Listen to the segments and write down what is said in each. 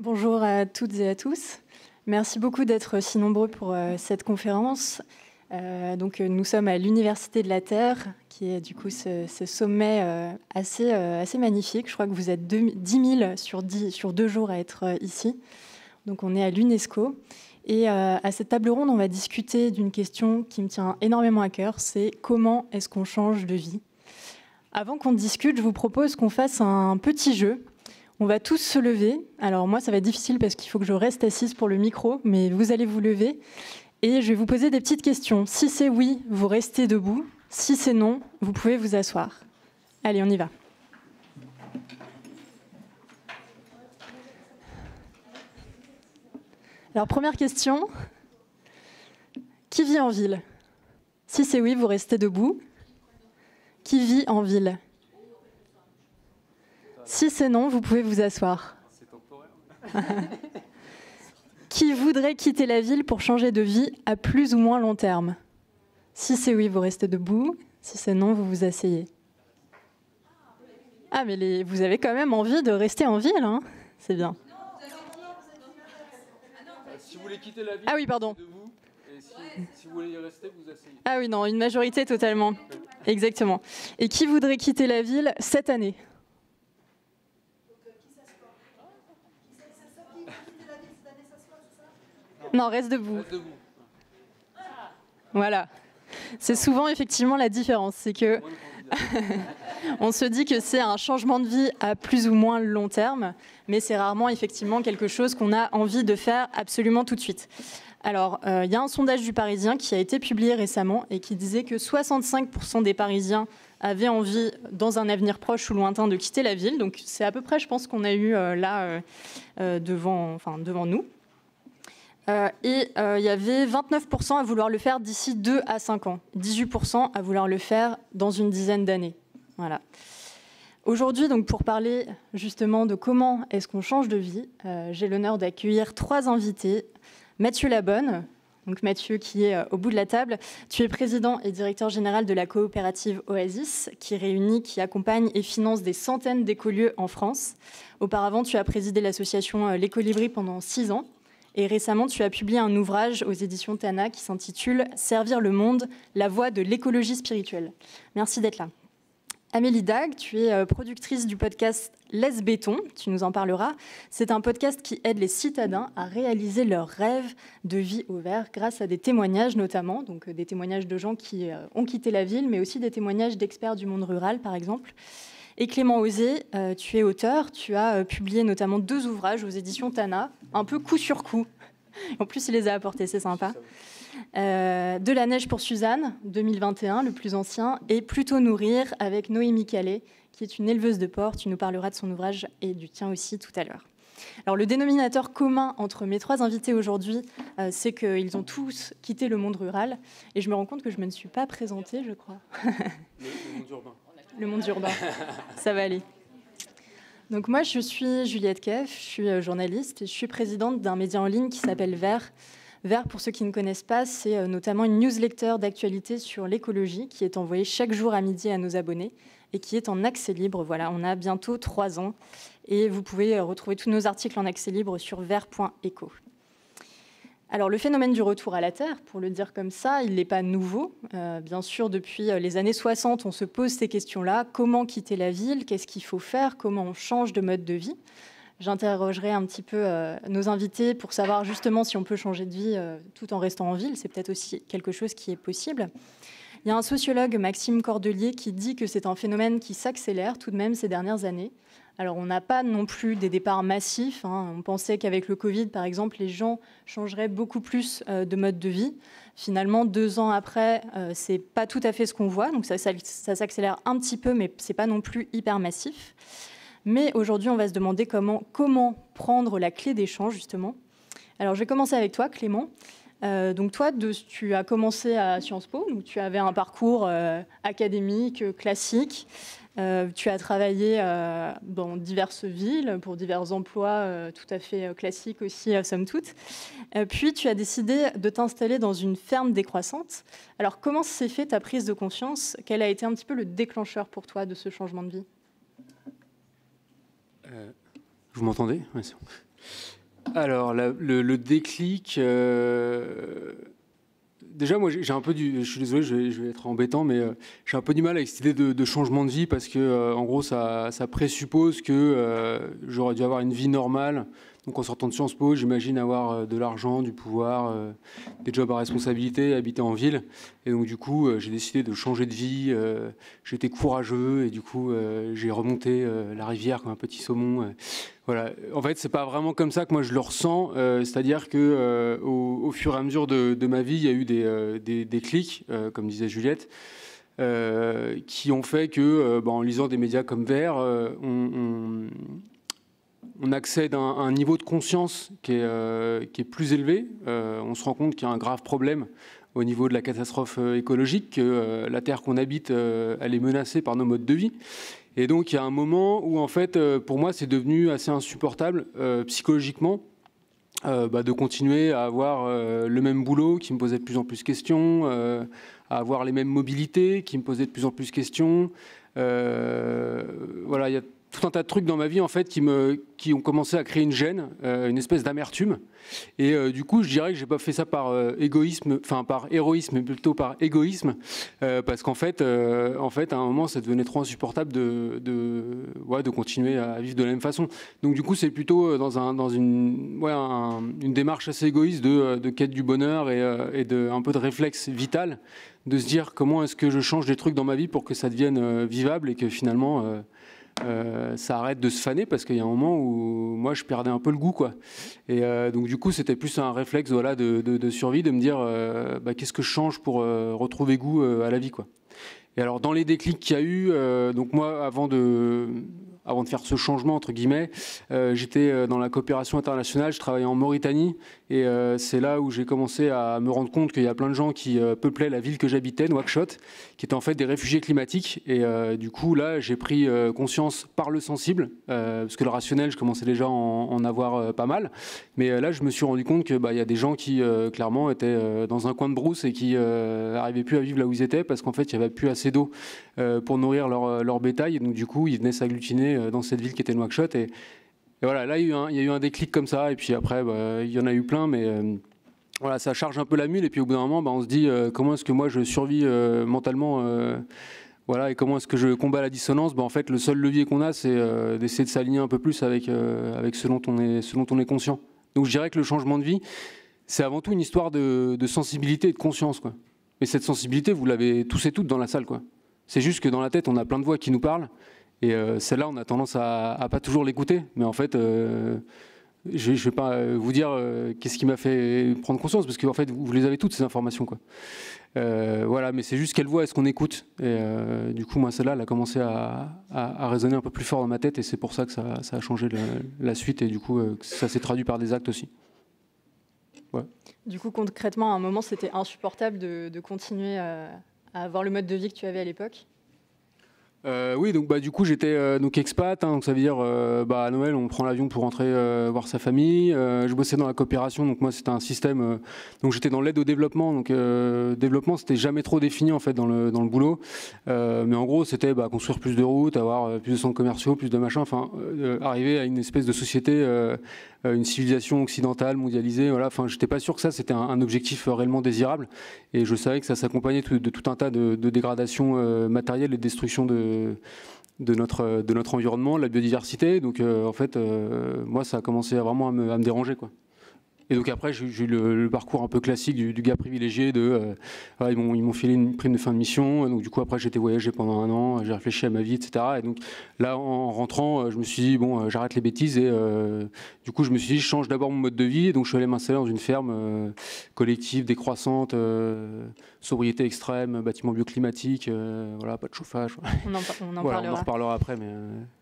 Bonjour à toutes et à tous. Merci beaucoup d'être si nombreux pour cette conférence. Nous sommes à l'Université de la Terre, qui est du coup ce sommet assez magnifique. Je crois que vous êtes 10 000 sur 2 jours à être ici. Donc on est à l'UNESCO. Et à cette table ronde, on va discuter d'une question qui me tient énormément à cœur, c'est comment est-ce qu'on change de vie ? Avant qu'on discute, je vous propose qu'on fasse un petit jeu. On va tous se lever. Alors moi, ça va être difficile parce qu'il faut que je reste assise pour le micro, mais vous allez vous lever. Et je vais vous poser des petites questions. Si c'est oui, vous restez debout. Si c'est non, vous pouvez vous asseoir. Allez, on y va. Alors, première question. Qui vit en ville ? Si c'est oui, vous restez debout. Qui vit en ville ? Si c'est non, vous pouvez vous asseoir. C'est temporaire. Qui voudrait quitter la ville pour changer de vie à plus ou moins long terme ? Si c'est oui, vous restez debout. Si c'est non, vous vous asseyez. Ah, mais vous avez quand même envie de rester en ville, hein ? C'est bien. Si vous voulez quitter la ville, ah oui, pardon. debout. Et si vous voulez y rester, vous asseyez. Ah oui, non, une majorité totalement. Exactement. Et qui voudrait quitter la ville cette année ? Non, reste debout. Reste debout. Voilà. C'est souvent effectivement la différence. C'est que on se dit que c'est un changement de vie à plus ou moins long terme, mais c'est rarement effectivement quelque chose qu'on a envie de faire absolument tout de suite. Alors, il y a un sondage du Parisien qui a été publié récemment et qui disait que 65% des Parisiens avaient envie, dans un avenir proche ou lointain, de quitter la ville. Donc, c'est à peu près, je pense, qu'on a eu devant nous. Il y avait 29% à vouloir le faire d'ici 2 à 5 ans, 18% à vouloir le faire dans une dizaine d'années. Voilà. Aujourd'hui, donc, pour parler justement de comment est-ce qu'on change de vie, j'ai l'honneur d'accueillir 3 invités. Mathieu Labonne, donc Mathieu qui est au bout de la table. Tu es président et directeur général de la coopérative Oasis, qui réunit, qui accompagne et finance des centaines d'écolieux en France. Auparavant, tu as présidé l'association Les Colibris pendant 6 ans. Et récemment, tu as publié un ouvrage aux éditions Tana qui s'intitule « Servir le monde, la voie de l'écologie spirituelle ». Merci d'être là. Amélie Dag, tu es productrice du podcast Laisse Béton, tu nous en parleras. C'est un podcast qui aide les citadins à réaliser leurs rêves de vie au vert grâce à des témoignages notamment, donc des témoignages de gens qui ont quitté la ville, mais aussi des témoignages d'experts du monde rural par exemple. Et Clément Osé, tu es auteur, tu as publié notamment 2 ouvrages aux éditions Tana, un peu coup sur coup. En plus, il les a apportés, c'est sympa. De la neige pour Suzanne, 2021, le plus ancien, et Plutôt nourrir avec Noémie Calais, qui est une éleveuse de porcs. Tu nous parleras de son ouvrage et du tien aussi tout à l'heure. Alors, le dénominateur commun entre mes 3 invités aujourd'hui, c'est qu'ils ont tous quitté le monde rural. Et je me rends compte que je ne me suis pas présentée, je crois. Le monde urbain. Le monde urbain, ça va aller. Donc moi, je suis Juliette Keff, je suis journaliste et je suis présidente d'un média en ligne qui s'appelle Vert. Vert, pour ceux qui ne connaissent pas, c'est notamment une newsletter d'actualité sur l'écologie qui est envoyée chaque jour à midi à nos abonnés et qui est en accès libre. Voilà, on a bientôt 3 ans et vous pouvez retrouver tous nos articles en accès libre sur vert.eco. Alors, le phénomène du retour à la Terre, pour le dire comme ça, il n'est pas nouveau. Bien sûr, depuis les années 60, on se pose ces questions-là. Comment quitter la ville ? Qu'est-ce qu'il faut faire ? Comment on change de mode de vie ? J'interrogerai un petit peu nos invités pour savoir justement si on peut changer de vie tout en restant en ville. C'est peut-être aussi quelque chose qui est possible. Il y a un sociologue, Maxime Cordelier, qui dit que c'est un phénomène qui s'accélère tout de même ces dernières années. Alors, on n'a pas non plus des départs massifs. On pensait qu'avec le Covid, par exemple, les gens changeraient beaucoup plus de mode de vie. Finalement, 2 ans après, c'est pas tout à fait ce qu'on voit. Donc, ça s'accélère un petit peu, mais c'est pas non plus hyper massif. Mais aujourd'hui, on va se demander comment prendre la clé des changes, justement. Alors, je vais commencer avec toi, Clément. Donc toi, tu as commencé à Sciences Po, donc tu avais un parcours académique, classique. Tu as travaillé dans diverses villes, pour divers emplois tout à fait classiques aussi, somme toute. Puis tu as décidé de t'installer dans une ferme décroissante. Alors comment s'est fait ta prise de conscience ? Quel a été un petit peu le déclencheur pour toi de ce changement de vie ? Vous m'entendez ? Ouais, c'est bon. Alors, le déclic... Déjà, moi, j'ai un peu je suis désolé, je vais être embêtant, mais j'ai un peu du mal avec cette idée de changement de vie parce que, en gros, ça présuppose que j'aurais dû avoir une vie normale. Donc, en sortant de Sciences Po, j'imagine avoir de l'argent, du pouvoir, des jobs à responsabilité, habiter en ville. Et donc, du coup, j'ai décidé de changer de vie. J'étais courageux et du coup, j'ai remonté la rivière comme un petit saumon. Voilà. En fait, c'est pas vraiment comme ça que moi je le ressens. C'est-à-dire que au fur et à mesure de ma vie, il y a eu des clics, comme disait Juliette, qui ont fait que, en lisant des médias comme Vert, on accède à un niveau de conscience qui est plus élevé. On se rend compte qu'il y a un grave problème au niveau de la catastrophe écologique, que la Terre qu'on habite, elle est menacée par nos modes de vie. Et donc, il y a un moment où, en fait, pour moi, c'est devenu assez insupportable psychologiquement de continuer à avoir le même boulot qui me posait de plus en plus de questions, à avoir les mêmes mobilités qui me posaient de plus en plus de questions. Voilà, il y a tout un tas de trucs dans ma vie en fait qui ont commencé à créer une gêne, une espèce d'amertume. Et du coup, je dirais que j'ai pas fait ça par égoïsme, enfin par héroïsme, mais plutôt par égoïsme, parce qu'en fait, à un moment, ça devenait trop insupportable de continuer à vivre de la même façon. Donc du coup, c'est plutôt dans une démarche assez égoïste de quête du bonheur et de un peu de réflexe vital, de se dire comment est-ce que je change des trucs dans ma vie pour que ça devienne vivable et que finalement ça arrête de se faner, parce qu'il y a un moment où moi je perdais un peu le goût, quoi. Et donc du coup c'était plus un réflexe de survie, de me dire qu'est-ce que je change pour retrouver goût à la vie, quoi. Et alors dans les déclics qu'il y a eu, donc moi avant de faire ce changement entre guillemets, j'étais dans la coopération internationale, je travaillais en Mauritanie, et c'est là où j'ai commencé à me rendre compte qu'il y a plein de gens qui peuplaient la ville que j'habitais, Nouakchott, qui étaient en fait des réfugiés climatiques. Et du coup là j'ai pris conscience par le sensible, parce que le rationnel je commençais déjà à en avoir pas mal, mais là je me suis rendu compte que y a des gens qui clairement étaient dans un coin de brousse et qui n'arrivaient plus à vivre là où ils étaient, parce qu'en fait il n'y avait plus assez d'eau pour nourrir leur bétail, et donc du coup ils venaient s'agglutiner dans cette ville qui était Nouakchott, et voilà, là il y a eu un déclic comme ça, et puis après il y en a eu plein, mais voilà, ça charge un peu la mule, et puis au bout d'un moment on se dit comment est-ce que moi je survis mentalement, voilà, et comment est-ce que je combats la dissonance. En fait le seul levier qu'on a, c'est d'essayer de s'aligner un peu plus avec ce dont on est conscient. Donc je dirais que le changement de vie, c'est avant tout une histoire de sensibilité et de conscience, quoi. Et cette sensibilité, vous l'avez tous et toutes dans la salle, quoi. C'est juste que dans la tête, on a plein de voix qui nous parlent, et celle-là, on a tendance à pas toujours l'écouter. Mais en fait, je vais pas vous dire qu'est-ce qui m'a fait prendre conscience, parce que en fait, vous les avez toutes, ces informations, quoi. Voilà, mais c'est juste quelle voix est-ce qu'on écoute. Et du coup, moi, celle-là, elle a commencé à résonner un peu plus fort dans ma tête, et c'est pour ça que ça a changé la suite, et du coup, ça s'est traduit par des actes aussi. Ouais. Du coup, concrètement, à un moment, c'était insupportable de continuer à avoir le mode de vie que tu avais à l'époque. Oui, donc du coup j'étais donc expat, hein, donc ça veut dire à Noël on prend l'avion pour rentrer voir sa famille. Je bossais dans la coopération, donc moi c'était un système, donc j'étais dans l'aide au développement, donc développement c'était jamais trop défini en fait dans le boulot, mais en gros c'était construire plus de routes, avoir plus de centres commerciaux, plus de machins, enfin arriver à une espèce de société, une civilisation occidentale mondialisée, voilà. Enfin j'étais pas sûr que ça c'était un objectif réellement désirable, et je savais que ça s'accompagnait de tout un tas de dégradations matérielles et de destruction de notre environnement, la biodiversité. Donc en fait, moi, ça a commencé vraiment à me déranger, quoi. Et donc après, j'ai eu le parcours un peu classique du gars privilégié voilà, ils m'ont filé une prime de fin de mission. Donc du coup, après, j'ai été voyager pendant 1 an, j'ai réfléchi à ma vie, etc. Et donc là, en rentrant, je me suis dit, bon, j'arrête les bêtises. Et du coup, je me suis dit, je change d'abord mon mode de vie. Et donc je suis allé m'installer dans une ferme collective, décroissante, sobriété extrême, bâtiment bioclimatique, voilà, pas de chauffage. On en voilà, parlera. on en reparlera après. Mais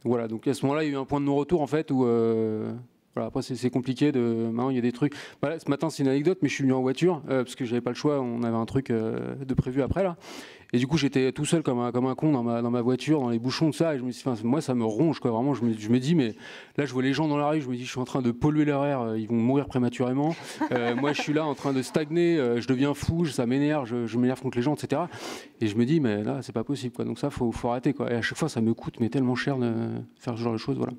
voilà, donc à ce moment-là, il y a eu un point de non-retour, en fait, où... voilà, après c'est compliqué maintenant il y a des trucs. Voilà, ce matin c'est une anecdote, mais je suis venu en voiture parce que j'avais pas le choix, on avait un truc de prévu après là. Et du coup j'étais tout seul comme un con dans ma voiture, dans les bouchons de ça, et je me suis dit, moi ça me ronge, quoi, vraiment. Je me dis, mais là je vois les gens dans la rue, je me dis je suis en train de polluer leur air, ils vont mourir prématurément. Moi je suis là en train de stagner, je deviens fou, ça m'énerve, je m'énerve contre les gens, etc. Et je me dis, mais là c'est pas possible, quoi. Donc ça faut arrêter, quoi. Et à chaque fois ça me coûte mais tellement cher de faire ce genre de choses, voilà.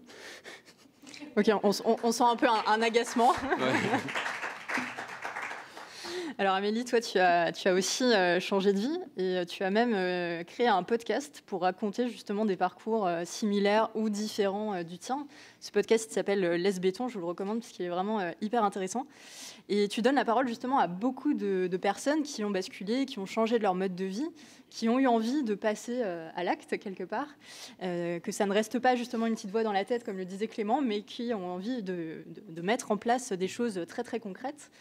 Ok, on sent un peu un agacement. Ouais. Alors Amélie, toi, tu as aussi changé de vie et tu as même créé un podcast pour raconter justement des parcours similaires ou différents du tien. Ce podcast s'appelle Laisse Béton, je vous le recommande parce qu'il est vraiment hyper intéressant. Et tu donnes la parole justement à beaucoup de personnes qui ont basculé, qui ont changé de leur mode de vie, qui ont eu envie de passer à l'acte quelque part, que ça ne reste pas justement une petite voix dans la tête, comme le disait Clément, mais qui ont envie de mettre en place des choses très très concrètes.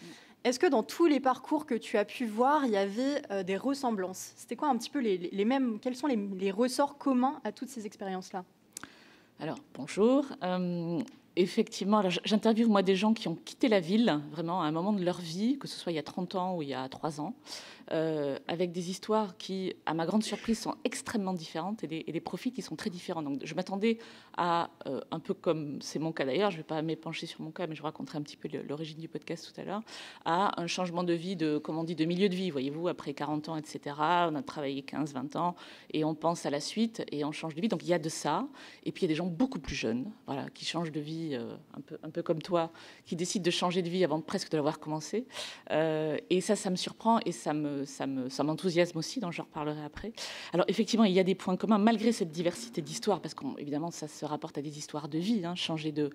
Est-ce que dans tous les parcours que tu as pu voir, il y avait des ressemblances? C'était quoi un petit peu les mêmes? Quels sont les ressorts communs à toutes ces expériences-là? Alors, bonjour. Effectivement, alors j'interviewe moi des gens qui ont quitté la ville, vraiment à un moment de leur vie, que ce soit il y a 30 ans ou il y a 3 ans, avec des histoires qui, à ma grande surprise, sont extrêmement différentes et des profils qui sont très différents. Donc je m'attendais à, un peu comme c'est mon cas d'ailleurs, je ne vais pas m'épancher sur mon cas, mais je vous raconterai un petit peu l'origine du podcast tout à l'heure, à un changement de vie, comme on dit, de milieu de vie, voyez-vous, après 40 ans, etc. On a travaillé 15, 20 ans et on pense à la suite et on change de vie. Donc il y a de ça. Et puis il y a des gens beaucoup plus jeunes, voilà, qui changent de vie un peu comme toi, qui décident de changer de vie avant presque de l'avoir commencé. Et ça me surprend et ça m'enthousiasme aussi, dont je reparlerai après. Alors effectivement, il y a des points communs, malgré cette diversité d'histoires, parce qu'évidemment, ça se rapporte à des histoires de vie. Hein, changer de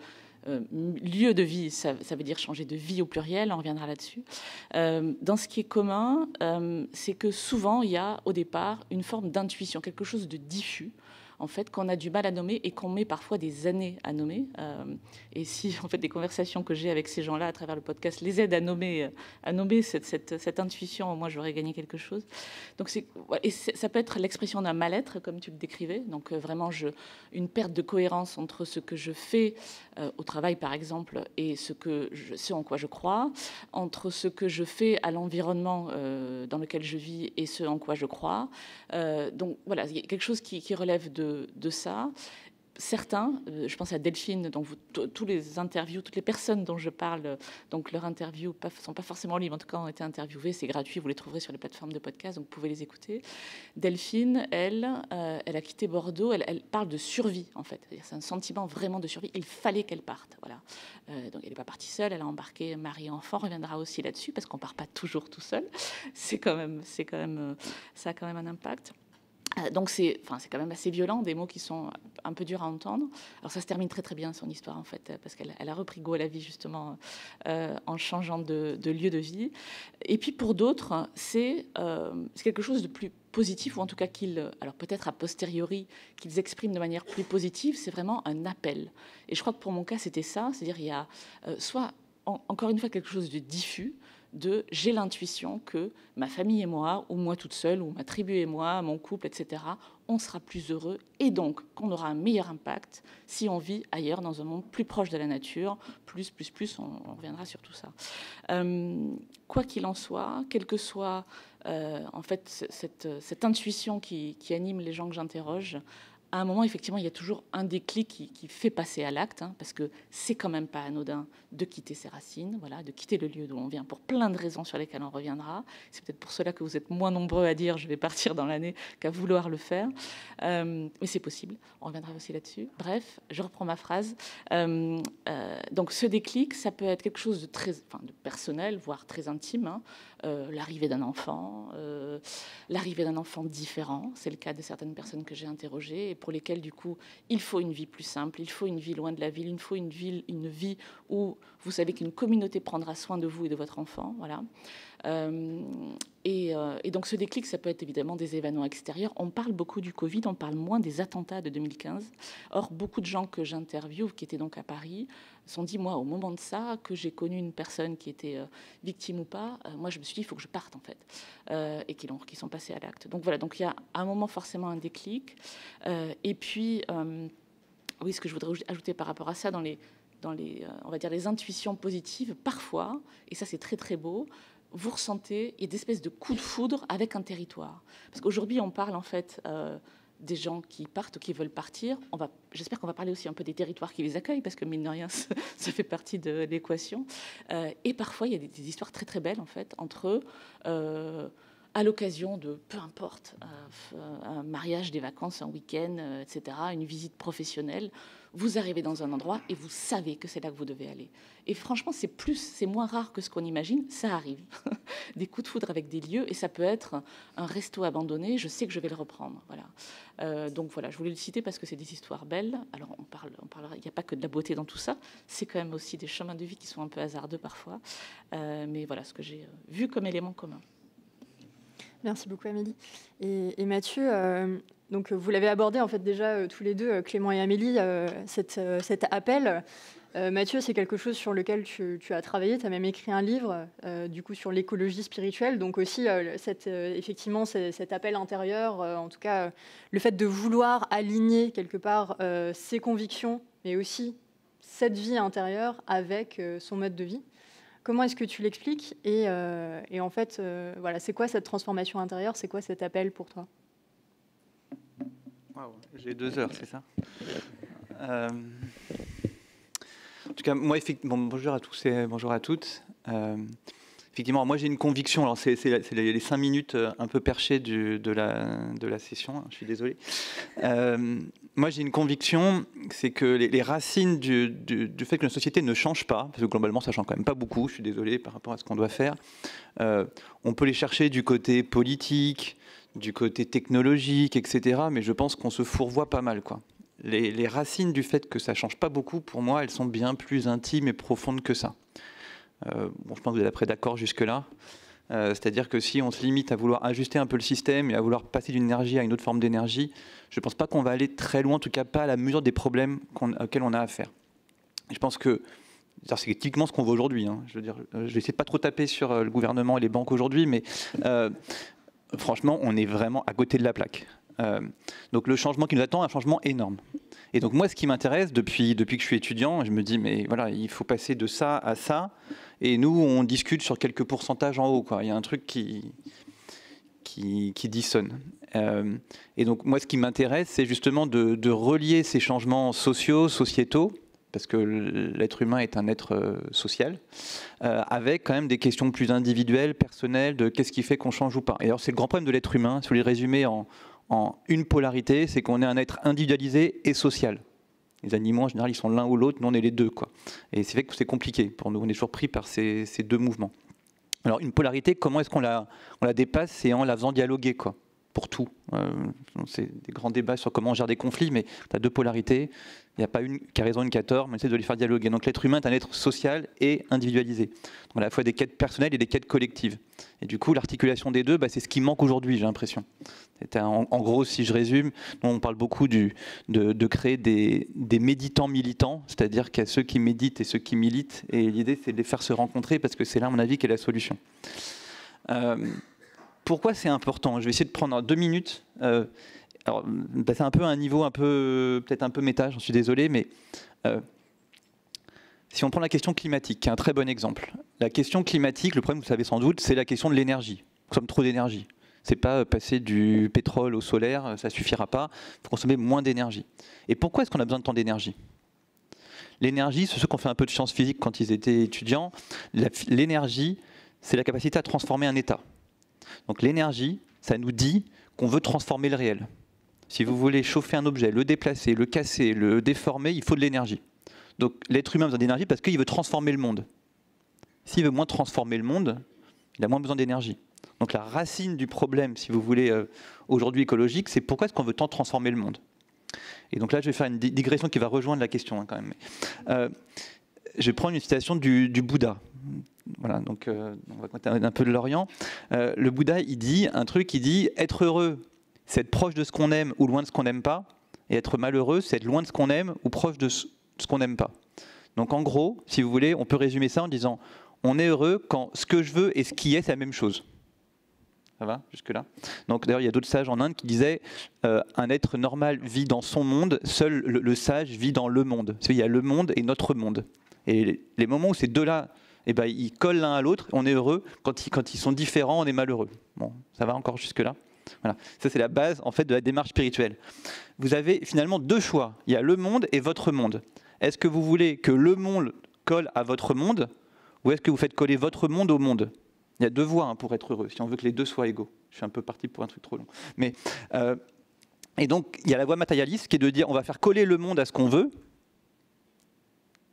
lieu de vie, ça veut dire changer de vie au pluriel, on reviendra là-dessus. Dans ce qui est commun, c'est que souvent, il y a au départ une forme d'intuition, quelque chose de diffus, en fait, qu'on a du mal à nommer et qu'on met parfois des années à nommer. Et si, en fait, des conversations que j'ai avec ces gens-là à travers le podcast les aident à nommer cette intuition, moi, j'aurais gagné quelque chose. Donc, ça peut être l'expression d'un mal-être, comme tu le décrivais. Donc, vraiment, une perte de cohérence entre ce que je fais au travail, par exemple, et ce en quoi je crois, entre ce que je fais à l'environnement dans lequel je vis et ce en quoi je crois. Donc, voilà, il y a quelque chose qui relève de ça. Certains, je pense à Delphine, donc tous les interviews, toutes les personnes dont je parle, donc leurs interviews ne sont pas forcément libres, en tout cas ont été interviewées, c'est gratuit, vous les trouverez sur les plateformes de podcast, donc vous pouvez les écouter. Delphine, elle a quitté Bordeaux, elle parle de survie en fait, c'est un sentiment vraiment de survie, il fallait qu'elle parte, voilà. Donc elle n'est pas partie seule, elle a embarqué mari et enfant, on reviendra aussi là-dessus, parce qu'on ne part pas toujours tout seul, ça a quand même un impact. Donc c'est quand même assez violent, des mots qui sont un peu durs à entendre. Alors ça se termine très très bien son histoire en fait, parce qu'elle a repris goût à la vie justement en changeant de lieu de vie. Et puis pour d'autres, c'est quelque chose de plus positif, ou en tout cas alors peut-être a posteriori, qu'ils expriment de manière plus positive, c'est vraiment un appel. Et je crois que pour mon cas c'était ça, c'est-à-dire il y a soit encore une fois quelque chose de diffus, j'ai l'intuition que ma famille et moi, ou moi toute seule, ou ma tribu et moi, mon couple, etc., on sera plus heureux et donc qu'on aura un meilleur impact si on vit ailleurs, dans un monde plus proche de la nature, plus, on reviendra sur tout ça. Quoi qu'il en soit, quelle que soit en fait cette intuition qui anime les gens que j'interroge, à un moment, effectivement, il y a toujours un déclic qui fait passer à l'acte, hein, parce que c'est quand même pas anodin de quitter ses racines, voilà, de quitter le lieu d'où on vient, pour plein de raisons sur lesquelles on reviendra. C'est peut-être pour cela que vous êtes moins nombreux à dire « je vais partir dans l'année » qu'à vouloir le faire. Mais c'est possible, on reviendra aussi là-dessus. Bref, je reprends ma phrase. Donc ce déclic, ça peut être quelque chose de personnel, voire très intime, hein. L'arrivée d'un enfant différent, c'est le cas de certaines personnes que j'ai interrogées et pour lesquelles du coup il faut une vie plus simple, il faut une vie loin de la ville, il faut une vie où vous savez qu'une communauté prendra soin de vous et de votre enfant, voilà. Et donc ce déclic, ça peut être évidemment des événements extérieurs. On parle beaucoup du Covid, on parle moins des attentats de 2015. Or, beaucoup de gens que j'interviewe, qui étaient donc à Paris, se sont dit, moi, au moment de ça, que j'ai connu une personne qui était victime ou pas, moi, je me suis dit, il faut que je parte, en fait, et qui sont passés à l'acte. Donc voilà, donc il y a à un moment forcément un déclic. Et puis, oui, ce que je voudrais ajouter par rapport à ça, dans les on va dire, les intuitions positives, parfois, et ça c'est très très beau, vous ressentez, il y a des espèces de coups de foudre avec un territoire. Parce qu'aujourd'hui, on parle en fait des gens qui partent ou qui veulent partir. J'espère qu'on va parler aussi un peu des territoires qui les accueillent, parce que mine de rien, ça fait partie de l'équation. Et parfois, il y a des histoires très très belles en fait entre à l'occasion de, peu importe, un mariage, des vacances, un week-end, etc., une visite professionnelle, vous arrivez dans un endroit et vous savez que c'est là que vous devez aller. Et franchement, c'est moins rare que ce qu'on imagine, ça arrive. Des coups de foudre avec des lieux, et ça peut être un resto abandonné, je sais que je vais le reprendre. Voilà. Donc voilà, je voulais le citer parce que c'est des histoires belles. Alors on parlera, il n'y a pas que de la beauté dans tout ça, c'est quand même aussi des chemins de vie qui sont un peu hasardeux parfois. Mais voilà ce que j'ai vu comme élément commun. Merci beaucoup Amélie. Et Mathieu, donc vous l'avez abordé en fait déjà tous les deux, Clément et Amélie, cet appel. Mathieu, c'est quelque chose sur lequel tu as travaillé, tu as même écrit un livre du coup sur l'écologie spirituelle, donc aussi effectivement cet appel intérieur, en tout cas le fait de vouloir aligner quelque part ses convictions, mais aussi cette vie intérieure avec son mode de vie. Comment est-ce que tu l'expliques et en fait, voilà, c'est quoi cette transformation intérieure? C'est quoi cet appel pour toi? Wow, j'ai 2 heures, c'est ça? En tout cas, moi, bonjour à tous et bonjour à toutes. Effectivement, moi j'ai une conviction, alors c'est les 5 minutes un peu perchées de la session, je suis désolé. Moi j'ai une conviction, c'est que les racines du fait que notre société ne change pas, parce que globalement ça ne change quand même pas beaucoup, je suis désolé par rapport à ce qu'on doit faire, on peut les chercher du côté politique, du côté technologique, etc. Mais je pense qu'on se fourvoie pas mal, quoi. Les racines du fait que ça ne change pas beaucoup, pour moi, elles sont bien plus intimes et profondes que ça. Bon, je pense que vous êtes après d'accord jusque-là. C'est-à-dire que si on se limite à vouloir ajuster un peu le système et à vouloir passer d'une énergie à une autre forme d'énergie, je ne pense pas qu'on va aller très loin, en tout cas pas à la mesure des problèmes auxquels on a affaire. Et je pense que c'est typiquement ce qu'on voit aujourd'hui. Hein. Je veux dire, je vais essayer de pas trop taper sur le gouvernement et les banques aujourd'hui, mais franchement, on est vraiment à côté de la plaque. Donc le changement qui nous attend est un changement énorme. Et donc moi, ce qui m'intéresse depuis que je suis étudiant, je me dis, mais voilà, il faut passer de ça à ça. Et nous, on discute sur quelques pourcentages en haut, quoi. Il y a un truc qui dissonne. Et donc moi, ce qui m'intéresse, c'est justement de relier ces changements sociétaux, parce que l'être humain est un être social, avec quand même des questions plus individuelles, personnelles, de qu'est-ce qui fait qu'on change ou pas. Et alors c'est le grand problème de l'être humain, si vous voulez le résumer en une polarité, c'est qu'on est un être individualisé et social. Les animaux, en général, ils sont l'un ou l'autre, nous on est les deux, quoi. Et c'est vrai que c'est compliqué pour nous, on est toujours pris par ces deux mouvements. Alors une polarité, comment est-ce qu'on la dépasse? C'est en la faisant dialoguer, quoi, pour tout. C'est des grands débats sur comment on gère des conflits, mais tu as deux polarités, il n'y a pas une qui a raison, une qui a tort, mais on essaie de les faire dialoguer. Donc l'être humain est un être social et individualisé. Donc à la fois des quêtes personnelles et des quêtes collectives. Et du coup, l'articulation des deux, c'est ce qui manque aujourd'hui, j'ai l'impression. En gros, si je résume, on parle beaucoup de créer des méditants militants, c'est-à-dire qu'il y a ceux qui méditent et ceux qui militent, et l'idée c'est de les faire se rencontrer, parce que c'est là, à mon avis, qu'est la solution. Pourquoi c'est important? Je vais essayer de prendre 2 minutes, alors passer un peu à un niveau peut-être un peu méta, j'en suis désolé, mais si on prend la question climatique, qui est un très bon exemple. La question climatique, le problème, vous savez sans doute, c'est la question de l'énergie. Nous sommes trop d'énergie. C'est pas passer du pétrole au solaire, ça suffira pas. Il faut consommer moins d'énergie. Et pourquoi est-ce qu'on a besoin de tant d'énergie? L'énergie, c'est ceux qui ont fait un peu de sciences physiques quand ils étaient étudiants. L'énergie, c'est la capacité à transformer un état. Donc l'énergie, ça nous dit qu'on veut transformer le réel. Si vous voulez chauffer un objet, le déplacer, le casser, le déformer, il faut de l'énergie. Donc l'être humain a besoin d'énergie parce qu'il veut transformer le monde. S'il veut moins transformer le monde, il a moins besoin d'énergie. Donc la racine du problème, si vous voulez, aujourd'hui écologique, c'est pourquoi est-ce qu'on veut tant transformer le monde? Et donc là, je vais faire une digression qui va rejoindre la question, hein, quand même. Je vais prendre une citation du Bouddha. Voilà, donc on va compter un peu de l'Orient. Le Bouddha, il dit un truc, il dit « Être heureux, c'est être proche de ce qu'on aime ou loin de ce qu'on n'aime pas. Et être malheureux, c'est être loin de ce qu'on aime ou proche de ce qu'on n'aime pas. » Donc en gros, si vous voulez, on peut résumer ça en disant « On est heureux quand ce que je veux et ce qui est, c'est la même chose. » Ça va jusque-là? Donc d'ailleurs, il y a d'autres sages en Inde qui disaient un être normal vit dans son monde, seul le sage vit dans le monde. Il y a le monde et notre monde. Et les moments où ces deux-là, ils collent l'un à l'autre, on est heureux. Quand ils sont différents, on est malheureux. Bon, ça va encore jusque-là? Voilà. Ça, c'est la base en fait de la démarche spirituelle. Vous avez finalement 2 choix. Il y a le monde et votre monde. Est-ce que vous voulez que le monde colle à votre monde, ou est-ce que vous faites coller votre monde au monde? Il y a 2 voies, hein, pour être heureux, si on veut que les deux soient égaux. Je Je suis un peu parti pour un truc trop long. Mais, et donc, il y a la voie matérialiste qui est de dire on va faire coller le monde à ce qu'on veut.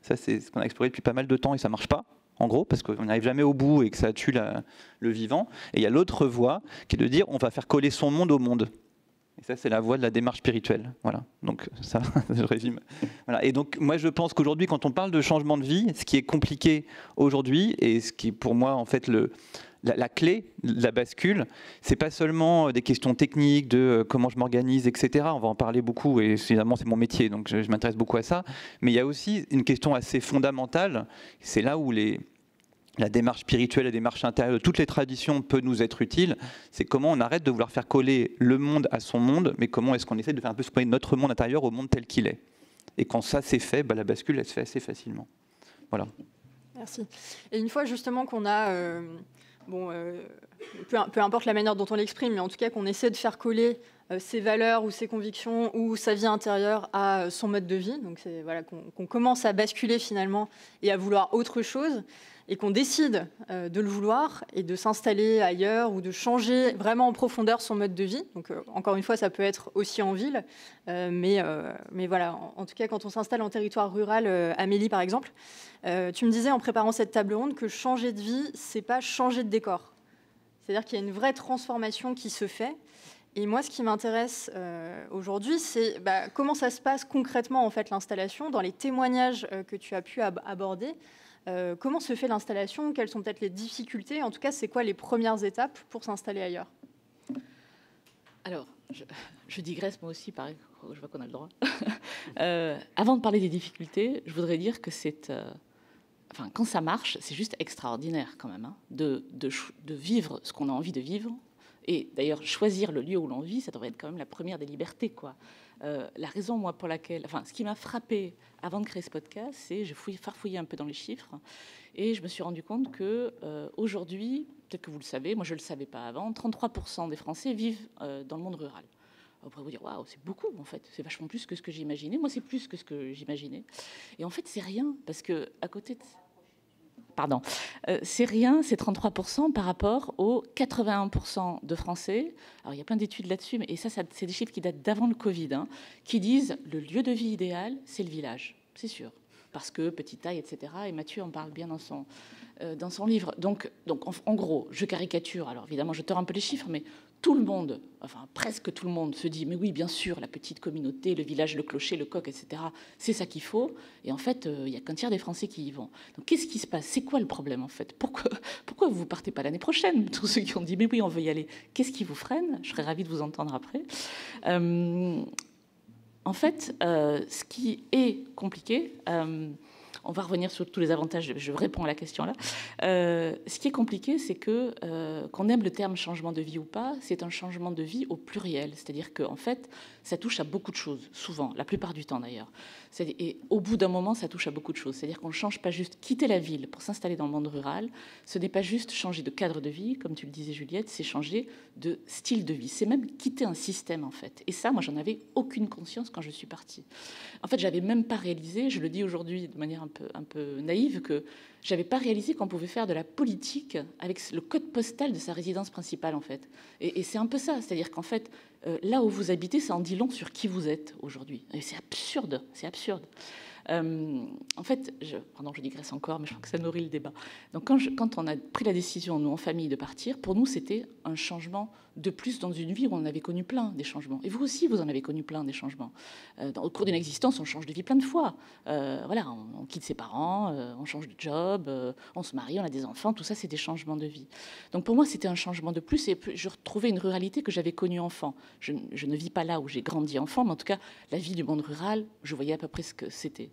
Ça, c'est ce qu'on a exploré depuis pas mal de temps et ça ne marche pas, en gros, parce qu'on n'arrive jamais au bout et que ça tue le vivant. Et il y a l'autre voie qui est de dire on va faire coller son monde au monde. Et ça, c'est la voie de la démarche spirituelle. Voilà. Donc, ça, je résume. Voilà. Et donc, moi, je pense qu'aujourd'hui, quand on parle de changement de vie, ce qui est compliqué aujourd'hui, et ce qui est pour moi, en fait, la clé, la bascule, c'est pas seulement des questions techniques de comment je m'organise, etc. On va en parler beaucoup, et évidemment, c'est mon métier, donc je m'intéresse beaucoup à ça. Mais il y a aussi une question assez fondamentale. C'est là où la démarche spirituelle, la démarche intérieure de toutes les traditions peut nous être utile. C'est comment on arrête de vouloir faire coller le monde à son monde, mais comment est-ce qu'on essaie de faire un peu se coller notre monde intérieur au monde tel qu'il est. Et quand ça c'est fait, la bascule elle se fait assez facilement. Voilà. Merci. Et une fois justement qu'on a, peu importe la manière dont on l'exprime, mais en tout cas qu'on essaie de faire coller ses valeurs ou ses convictions ou sa vie intérieure à son mode de vie, donc c'est voilà, qu'on commence à basculer finalement et à vouloir autre chose, et qu'on décide de le vouloir et de s'installer ailleurs ou de changer vraiment en profondeur son mode de vie. Donc encore une fois, ça peut être aussi en ville, mais voilà, en tout cas quand on s'installe en territoire rural, Amélie par exemple, tu me disais en préparant cette table ronde que changer de vie, c'est pas changer de décor. C'est-à-dire qu'il y a une vraie transformation qui se fait. Et moi, ce qui m'intéresse aujourd'hui, c'est comment ça se passe concrètement en fait l'installation, dans les témoignages que tu as pu aborder. Comment se fait l'installation? Quelles sont peut-être les difficultés? En tout cas, c'est quoi les premières étapes pour s'installer ailleurs? Alors, je digresse moi aussi, pareil, je vois qu'on a le droit. Avant de parler des difficultés, je voudrais dire que quand ça marche, c'est juste extraordinaire quand même, hein, de vivre ce qu'on a envie de vivre. Et d'ailleurs, choisir le lieu où l'on vit, ça devrait être quand même la première des libertés, quoi. La raison, moi, pour laquelle... ce qui m'a frappée avant de créer ce podcast, c'est j'ai farfouillé un peu dans les chiffres et je me suis rendu compte qu'aujourd'hui, peut-être que vous le savez, moi je ne le savais pas avant, 33% des Français vivent dans le monde rural. On pourrait vous dire, waouh, c'est beaucoup, en fait. C'est vachement plus que ce que j'imaginais. Moi, c'est plus que ce que j'imaginais. Et en fait, c'est rien, parce que à côté de... Pardon, c'est rien, c'est 33% par rapport aux 81% de Français. Alors il y a plein d'études là-dessus, et ça c'est des chiffres qui datent d'avant le Covid, hein, qui disent le lieu de vie idéal, c'est le village, c'est sûr, parce que petite taille, etc. Et Mathieu en parle bien dans son livre. Donc en gros, je caricature. Alors évidemment, je tords un peu les chiffres, mais tout le monde, enfin presque tout le monde, se dit mais oui, bien sûr, la petite communauté, le village, le clocher, le coq, etc. C'est ça qu'il faut. Et en fait, il n'y a qu'un tiers des Français qui y vont. Donc qu'est-ce qui se passe? C'est quoi le problème en fait? Pourquoi vous partez pas l'année prochaine? Tous ceux qui ont dit mais oui, on veut y aller. Qu'est-ce qui vous freine? Je serais ravie de vous entendre après. En fait, ce qui est compliqué. On va revenir sur tous les avantages, je réponds à la question là. Ce qui est compliqué, c'est qu'on aime le terme changement de vie ou pas, c'est un changement de vie au pluriel. C'est-à-dire qu'en fait, ça touche à beaucoup de choses, souvent, la plupart du temps d'ailleurs. Et au bout d'un moment, ça touche à beaucoup de choses. C'est-à-dire qu'on ne change pas juste quitter la ville pour s'installer dans le monde rural. Ce n'est pas juste changer de cadre de vie, comme tu le disais Juliette, c'est changer de style de vie. C'est même quitter un système en fait. Et ça, moi, j'en avais aucune conscience quand je suis partie. En fait, j'avais même pas réalisé, je le dis aujourd'hui de manière un peu naïve, que j'avais pas réalisé qu'on pouvait faire de la politique avec le code postal de sa résidence principale en fait. Et c'est un peu ça, c'est-à-dire qu'en fait, là où vous habitez, ça en dit long sur qui vous êtes aujourd'hui. Et c'est absurde, c'est absurde. En fait, je digresse encore, mais je crois que ça nourrit le débat. Donc, quand on a pris la décision, nous, en famille, de partir, pour nous, c'était un changement de plus dans une vie où on en avait connu plein des changements. Et vous aussi, vous en avez connu plein des changements. Au cours d'une existence, on change de vie plein de fois. Voilà, on quitte ses parents, on change de job, on se marie, on a des enfants, tout ça, c'est des changements de vie. Donc, pour moi, c'était un changement de plus, et je retrouvais une ruralité que j'avais connue enfant. Je ne vis pas là où j'ai grandi enfant, mais en tout cas, la vie du monde rural, je voyais à peu près ce que c'était.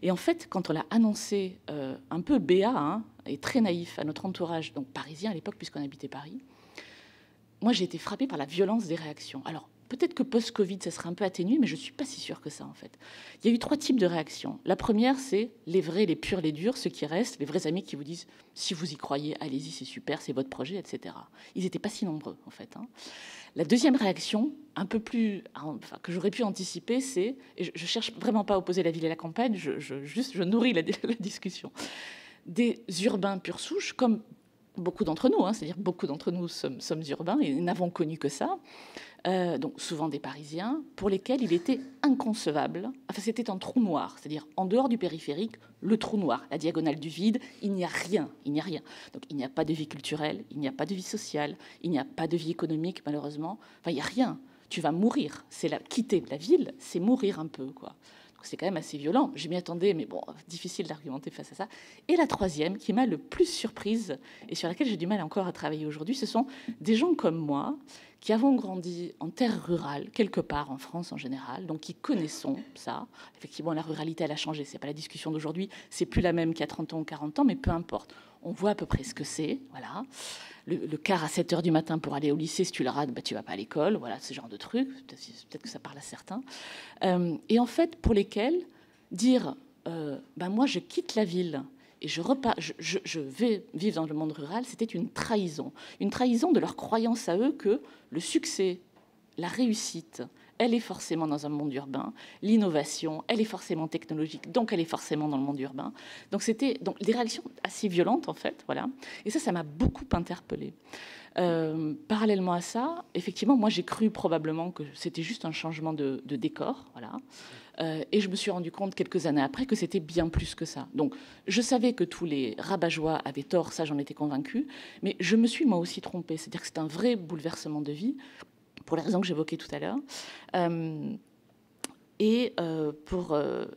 Et en fait, quand on l'a annoncé un peu béat et très naïf à notre entourage, donc parisien à l'époque, puisqu'on habitait Paris, moi, j'ai été frappée par la violence des réactions. Alors, peut-être que post-Covid, ça serait un peu atténué, mais je ne suis pas si sûre que ça, en fait. Il y a eu 3 types de réactions. La première, c'est les vrais, les purs, les durs, ceux qui restent, les vrais amis qui vous disent « si vous y croyez, allez-y, c'est super, c'est votre projet, etc. » Ils n'étaient pas si nombreux, en fait. La deuxième réaction, un peu plus, que j'aurais pu anticiper, c'est, et je cherche vraiment pas à opposer la ville et la campagne, je nourris la discussion, des urbains pure souche, comme beaucoup d'entre nous, c'est-à-dire beaucoup d'entre nous sommes urbains et n'avons connu que ça, donc souvent des Parisiens, pour lesquels il était inconcevable, enfin c'était un trou noir, c'est-à-dire en dehors du périphérique, le trou noir, la diagonale du vide, il n'y a rien. Donc il n'y a pas de vie culturelle, il n'y a pas de vie sociale, il n'y a pas de vie économique malheureusement, enfin il n'y a rien. Tu vas mourir, quitter la ville, c'est mourir un peu, quoi. C'est quand même assez violent. Je m'y attendais, mais bon, difficile d'argumenter face à ça. Et la troisième, qui m'a le plus surprise et sur laquelle j'ai du mal encore à travailler aujourd'hui, ce sont des gens comme moi qui avons grandi en terre rurale, quelque part en France en général, donc qui connaissons ça. Effectivement, la ruralité, elle a changé. C'est pas la discussion d'aujourd'hui. C'est plus la même qu'il y a 30 ans ou 40 ans, mais peu importe. On voit à peu près ce que c'est, voilà. Le quart à 7 heures du matin pour aller au lycée, si tu le rates, bah, tu vas pas à l'école, voilà, ce genre de trucs. Peut-être que ça parle à certains. Et en fait, pour lesquels dire, moi, je quitte la ville et je vais vivre dans le monde rural, c'était une trahison de leur croyance à eux que le succès, la réussite, elle est forcément dans un monde urbain. L'innovation, elle est forcément technologique, donc elle est forcément dans le monde urbain. Donc c'était des réactions assez violentes, en fait. Voilà. Et ça m'a beaucoup interpellée. Parallèlement à ça, effectivement, moi, j'ai cru probablement que c'était juste un changement de décor. Voilà. Et je me suis rendu compte quelques années après que c'était bien plus que ça. Donc, je savais que tous les rabat-joie avaient tort, ça, j'en étais convaincue. Mais je me suis, moi aussi, trompée. C'est-à-dire que c'est un vrai bouleversement de vie, pour les raisons que j'évoquais tout à l'heure.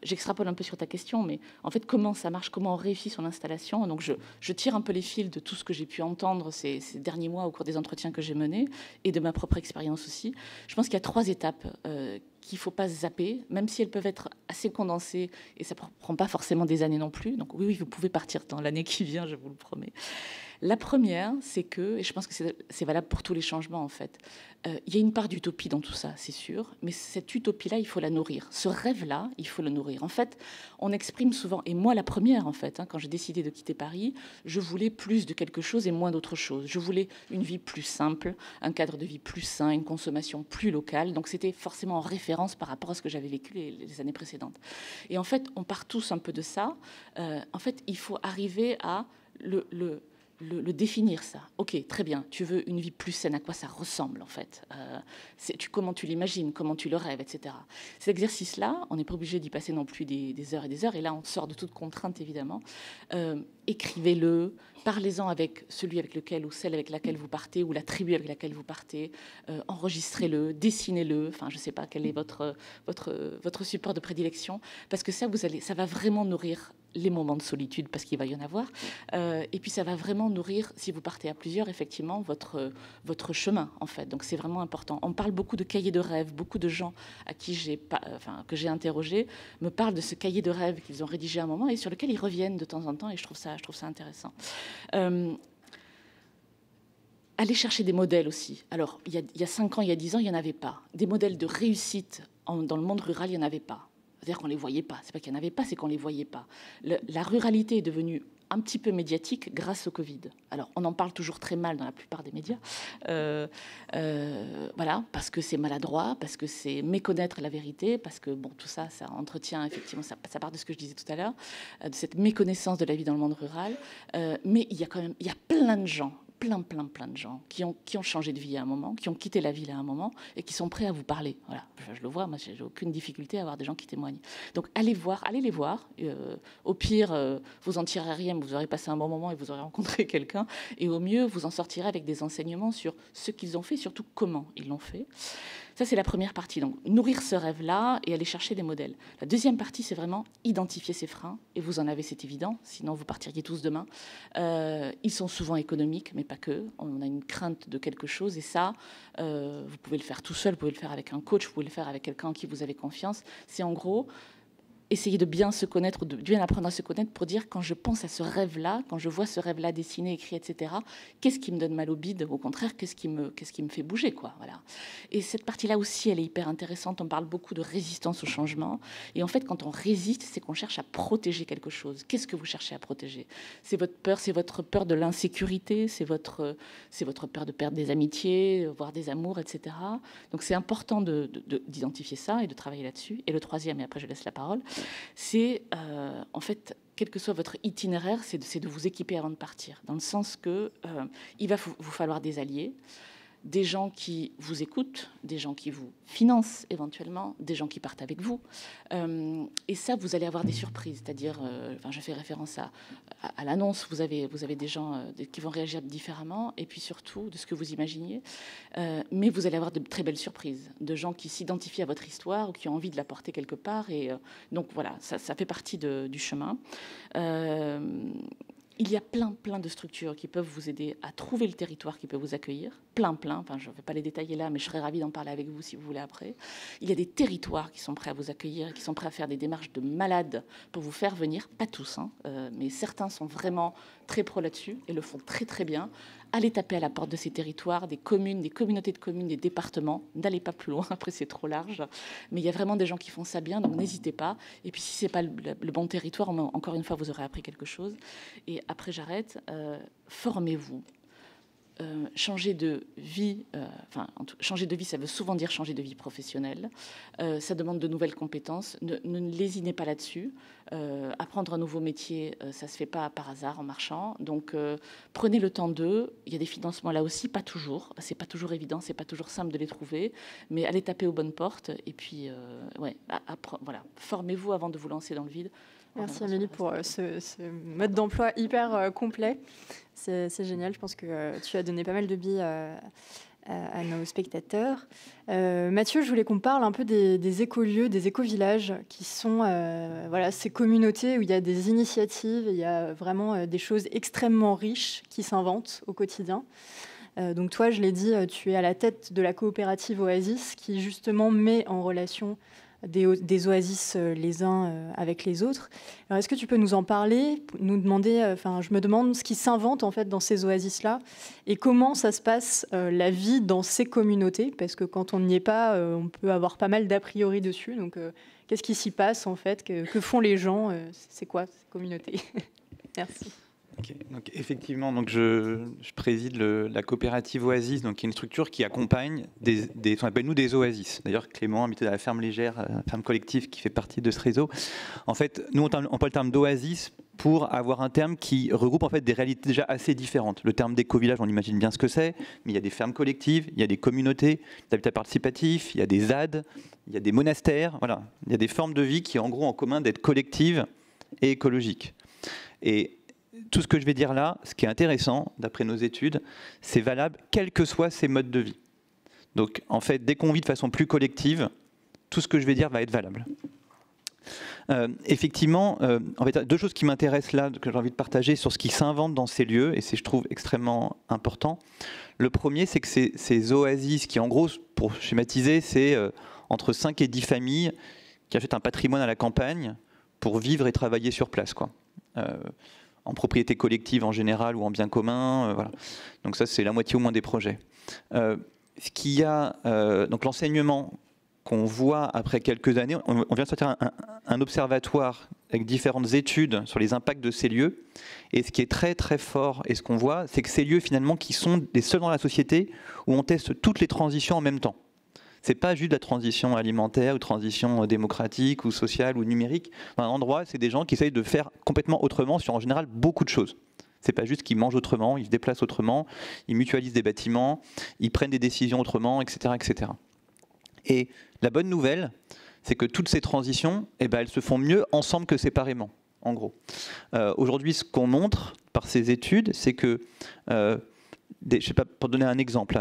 J'extrapole un peu sur ta question, mais en fait, comment ça marche, comment on réussit son installation. Donc, je tire un peu les fils de tout ce que j'ai pu entendre ces derniers mois au cours des entretiens que j'ai menés et de ma propre expérience aussi. Je pense qu'il y a 3 étapes qu'il ne faut pas zapper, même si elles peuvent être assez condensées, et ça ne prend pas forcément des années non plus. Donc oui, vous pouvez partir dans l'année qui vient, je vous le promets. La première, c'est que, et je pense que c'est valable pour tous les changements en fait, il y a une part d'utopie dans tout ça, c'est sûr, mais cette utopie-là, il faut la nourrir. Ce rêve-là, il faut le nourrir. En fait, on exprime souvent, et moi la première en fait, quand j'ai décidé de quitter Paris, je voulais plus de quelque chose et moins d'autre chose. Je voulais une vie plus simple, un cadre de vie plus sain, une consommation plus locale. Donc c'était forcément en référence par rapport à ce que j'avais vécu les années précédentes. Et en fait, on part tous un peu de ça. En fait, il faut arriver à le définir, ça. Ok, très bien, tu veux une vie plus saine, à quoi ça ressemble en fait, comment tu l'imagines, comment tu le rêves, etc. Cet exercice-là, on n'est pas obligé d'y passer non plus des heures et des heures, et là on sort de toute contrainte évidemment. Écrivez-le, parlez-en avec celui avec lequel ou celle avec laquelle vous partez, ou la tribu avec laquelle vous partez, enregistrez-le, dessinez-le, enfin je ne sais pas quel est votre support de prédilection, parce que ça va vraiment nourrir les moments de solitude, parce qu'il va y en avoir, et puis ça va vraiment nourrir, si vous partez à plusieurs, effectivement, votre chemin, en fait. Donc c'est vraiment important. On parle beaucoup de cahier de rêve. Beaucoup de gens à qui que j'ai interrogé me parlent de ce cahier de rêve qu'ils ont rédigé à un moment et sur lequel ils reviennent de temps en temps, et je trouve ça intéressant. Aller chercher des modèles aussi. Alors, il y a 5 ans, il y a 10 ans, il n'y en avait pas. Des modèles de réussite dans le monde rural, il n'y en avait pas. C'est-à-dire qu'on ne les voyait pas. C'est pas qu'il n'y en avait pas, c'est qu'on ne les voyait pas. La ruralité est devenue un petit peu médiatique grâce au Covid. Alors, on en parle toujours très mal dans la plupart des médias. Voilà, parce que c'est maladroit, parce que c'est méconnaître la vérité, parce que, bon, tout ça, ça entretient, effectivement, ça part de ce que je disais tout à l'heure, de cette méconnaissance de la vie dans le monde rural. Mais il y a plein de gens, plein de gens qui ont changé de vie à un moment, qui ont quitté la ville à un moment et qui sont prêts à vous parler. Voilà, je le vois, moi j'ai aucune difficulté à avoir des gens qui témoignent. Donc allez les voir. Au pire, vous en tirez rien, mais vous aurez passé un bon moment et vous aurez rencontré quelqu'un. Et au mieux, vous en sortirez avec des enseignements sur ce qu'ils ont fait, surtout comment ils l'ont fait. Ça, c'est la première partie. Donc, nourrir ce rêve-là et aller chercher des modèles. La deuxième partie, c'est vraiment identifier ses freins. Et vous en avez, c'est évident. Sinon, vous partiriez tous demain. Ils sont souvent économiques, mais pas que. On a une crainte de quelque chose. Et ça, vous pouvez le faire tout seul. Vous pouvez le faire avec un coach. Vous pouvez le faire avec quelqu'un en qui vous avez confiance. C'est en gros essayer de bien se connaître, de bien apprendre à se connaître pour dire, quand je pense à ce rêve-là, quand je vois ce rêve-là dessiné, écrit, etc., qu'est-ce qui me donne mal au bide? Au contraire, qu'est-ce qui me fait bouger, quoi, voilà. Et cette partie-là aussi, elle est hyper intéressante. On parle beaucoup de résistance au changement. Et en fait, quand on résiste, c'est qu'on cherche à protéger quelque chose. Qu'est-ce que vous cherchez à protéger? C'est votre peur de l'insécurité, c'est votre peur de perdre des amitiés, voire des amours, etc. Donc c'est important d'identifier ça et de travailler là-dessus. Et le troisième, et après je laisse la parole, c'est en fait quel que soit votre itinéraire, c'est de vous équiper avant de partir, dans le sens que il va vous falloir des alliés, des gens qui vous écoutent, des gens qui vous financent éventuellement, des gens qui partent avec vous. Et ça, vous allez avoir des surprises. C'est-à-dire, je fais référence à l'annonce, vous avez des gens qui vont réagir différemment, et puis surtout de ce que vous imaginiez. Mais vous allez avoir de très belles surprises, de gens qui s'identifient à votre histoire ou qui ont envie de la porter quelque part. Et donc voilà, ça fait partie du chemin. Il y a plein de structures qui peuvent vous aider à trouver le territoire qui peut vous accueillir. Plein. Enfin, je ne vais pas les détailler là, mais je serais ravie d'en parler avec vous si vous voulez après. Il y a des territoires qui sont prêts à vous accueillir, qui sont prêts à faire des démarches de malades pour vous faire venir. Pas tous, mais certains sont vraiment très pro là-dessus et le font très bien. Allez taper à la porte de ces territoires, des communes, des communautés de communes, des départements. N'allez pas plus loin, après c'est trop large. Mais il y a vraiment des gens qui font ça bien, donc n'hésitez pas. Et puis si ce n'est pas le bon territoire, encore une fois, vous aurez appris quelque chose. Et après, j'arrête. Formez-vous. Changer de vie, changer de vie, ça veut souvent dire changer de vie professionnelle. Ça demande de nouvelles compétences. Ne lésinez pas là-dessus. Apprendre un nouveau métier, ça ne se fait pas par hasard en marchant. Donc, prenez le temps d'eux. Il y a des financements là aussi, pas toujours. C'est pas toujours évident, c'est pas toujours simple de les trouver. Mais allez taper aux bonnes portes. Et puis, voilà, formez-vous avant de vous lancer dans le vide. Merci Amélie pour ce mode d'emploi hyper complet. C'est génial, je pense que tu as donné pas mal de billes à nos spectateurs. Mathieu, je voulais qu'on parle un peu des écolieux, des écovillages, qui sont ces communautés où il y a des initiatives, il y a vraiment des choses extrêmement riches qui s'inventent au quotidien. Donc toi, je l'ai dit, tu es à la tête de la coopérative Oasis qui justement met en relation des oasis les uns avec les autres. Alors, est-ce que tu peux nous en parler, nous demander, je me demande ce qui s'invente en fait dans ces oasis-là et comment ça se passe la vie dans ces communautés, parce que quand on n'y est pas, on peut avoir pas mal d'a priori dessus. Donc, qu'est-ce qui s'y passe en fait, que font les gens, c'est quoi ces communautés? Merci. Okay. Donc, effectivement, je préside la coopérative Oasis, qui est une structure qui accompagne ce qu'on appelle nous des oasis. D'ailleurs, Clément, invité à la ferme légère, ferme collective qui fait partie de ce réseau. En fait, nous, on emploie le terme d'oasis pour avoir un terme qui regroupe en fait des réalités déjà assez différentes. Le terme d'éco-village, on imagine bien ce que c'est, mais il y a des fermes collectives, il y a des communautés d'habitat participatif, il y a des ZAD, il y a des monastères. Voilà, il y a des formes de vie qui ont en gros en commun d'être collectives et écologiques. Et tout ce que je vais dire là, ce qui est intéressant, d'après nos études, c'est valable quels que soient ces modes de vie. Donc, en fait, dès qu'on vit de façon plus collective, tout ce que je vais dire va être valable. Effectivement, en fait, deux choses qui m'intéressent là, que j'ai envie de partager sur ce qui s'invente dans ces lieux, et c'est, je trouve, extrêmement important. Le premier, c'est que ces oasis qui, en gros, pour schématiser, c'est entre 5 et 10 familles qui achètent un patrimoine à la campagne pour vivre et travailler sur place, quoi. En propriété collective en général ou en bien commun. Voilà. Donc ça, c'est la moitié au moins des projets. Ce qu'il y a, donc l'enseignement qu'on voit après quelques années, on vient de sortir un observatoire avec différentes études sur les impacts de ces lieux. Et ce qui est très très fort, et ce qu'on voit, c'est que ces lieux finalement qui sont les seuls dans la société où on teste toutes les transitions en même temps. C'est pas juste la transition alimentaire ou transition démocratique ou sociale ou numérique. Dans un endroit, c'est des gens qui essayent de faire complètement autrement sur en général beaucoup de choses. C'est pas juste qu'ils mangent autrement, ils se déplacent autrement, ils mutualisent des bâtiments, ils prennent des décisions autrement, etc., etc. Et la bonne nouvelle, c'est que toutes ces transitions, elles se font mieux ensemble que séparément, en gros. Aujourd'hui, ce qu'on montre par ces études, c'est que, je sais pas, pour donner un exemple,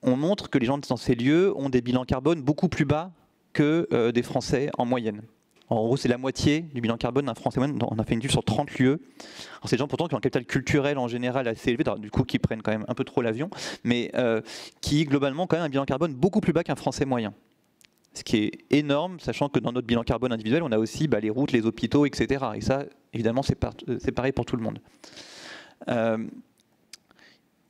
on montre que les gens dans ces lieux ont des bilans carbone beaucoup plus bas que des Français en moyenne. En gros, c'est la moitié du bilan carbone d'un Français moyenne. On a fait une étude sur 30 lieux. Alors, c'est des gens pourtant qui ont un capital culturel en général assez élevé, du coup qui prennent quand même un peu trop l'avion, mais qui globalement quand même un bilan carbone beaucoup plus bas qu'un Français moyen. Ce qui est énorme, sachant que dans notre bilan carbone individuel, on a aussi les routes, les hôpitaux, etc. Et ça, évidemment, c'est pareil pour tout le monde.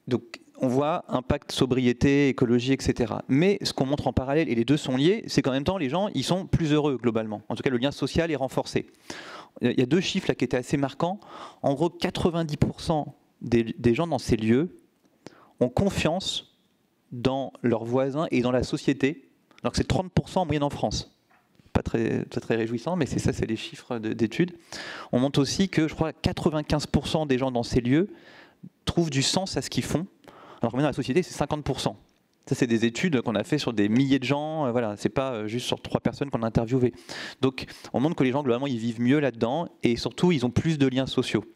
Donc, on voit impact, sobriété, écologie, etc. Mais ce qu'on montre en parallèle, et les deux sont liés, c'est qu'en même temps, les gens, ils sont plus heureux globalement. En tout cas, le lien social est renforcé. Il y a deux chiffres là qui étaient assez marquants. En gros, 90% des gens dans ces lieux ont confiance dans leurs voisins et dans la société, alors que c'est 30% en moyenne en France. Pas très réjouissant, mais c'est ça, c'est les chiffres d'études. On montre aussi que, je crois, 95% des gens dans ces lieux trouvent du sens à ce qu'ils font, alors que dans la société, c'est 50%. Ça, c'est des études qu'on a fait sur des milliers de gens. Voilà, c'est pas juste sur 3 personnes qu'on a interviewées. Donc, on montre que les gens, globalement, ils vivent mieux là-dedans et surtout, ils ont plus de liens sociaux.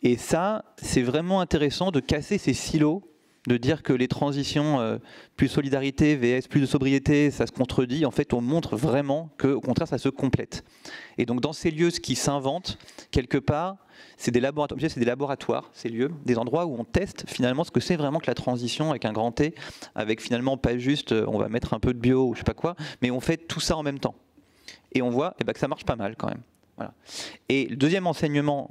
Et ça, c'est vraiment intéressant de casser ces silos, de dire que les transitions plus solidarité, VS, plus de sobriété, ça se contredit. En fait, on montre vraiment qu'au contraire, ça se complète. Et donc, dans ces lieux, ce qui s'invente, quelque part, c'est des laboratoires, ces lieux, des endroits où on teste finalement ce que c'est vraiment que la transition avec un grand T, avec finalement pas juste on va mettre un peu de bio ou je sais pas quoi, mais on fait tout ça en même temps. Et on voit que ça marche pas mal quand même. Voilà. Et le deuxième enseignement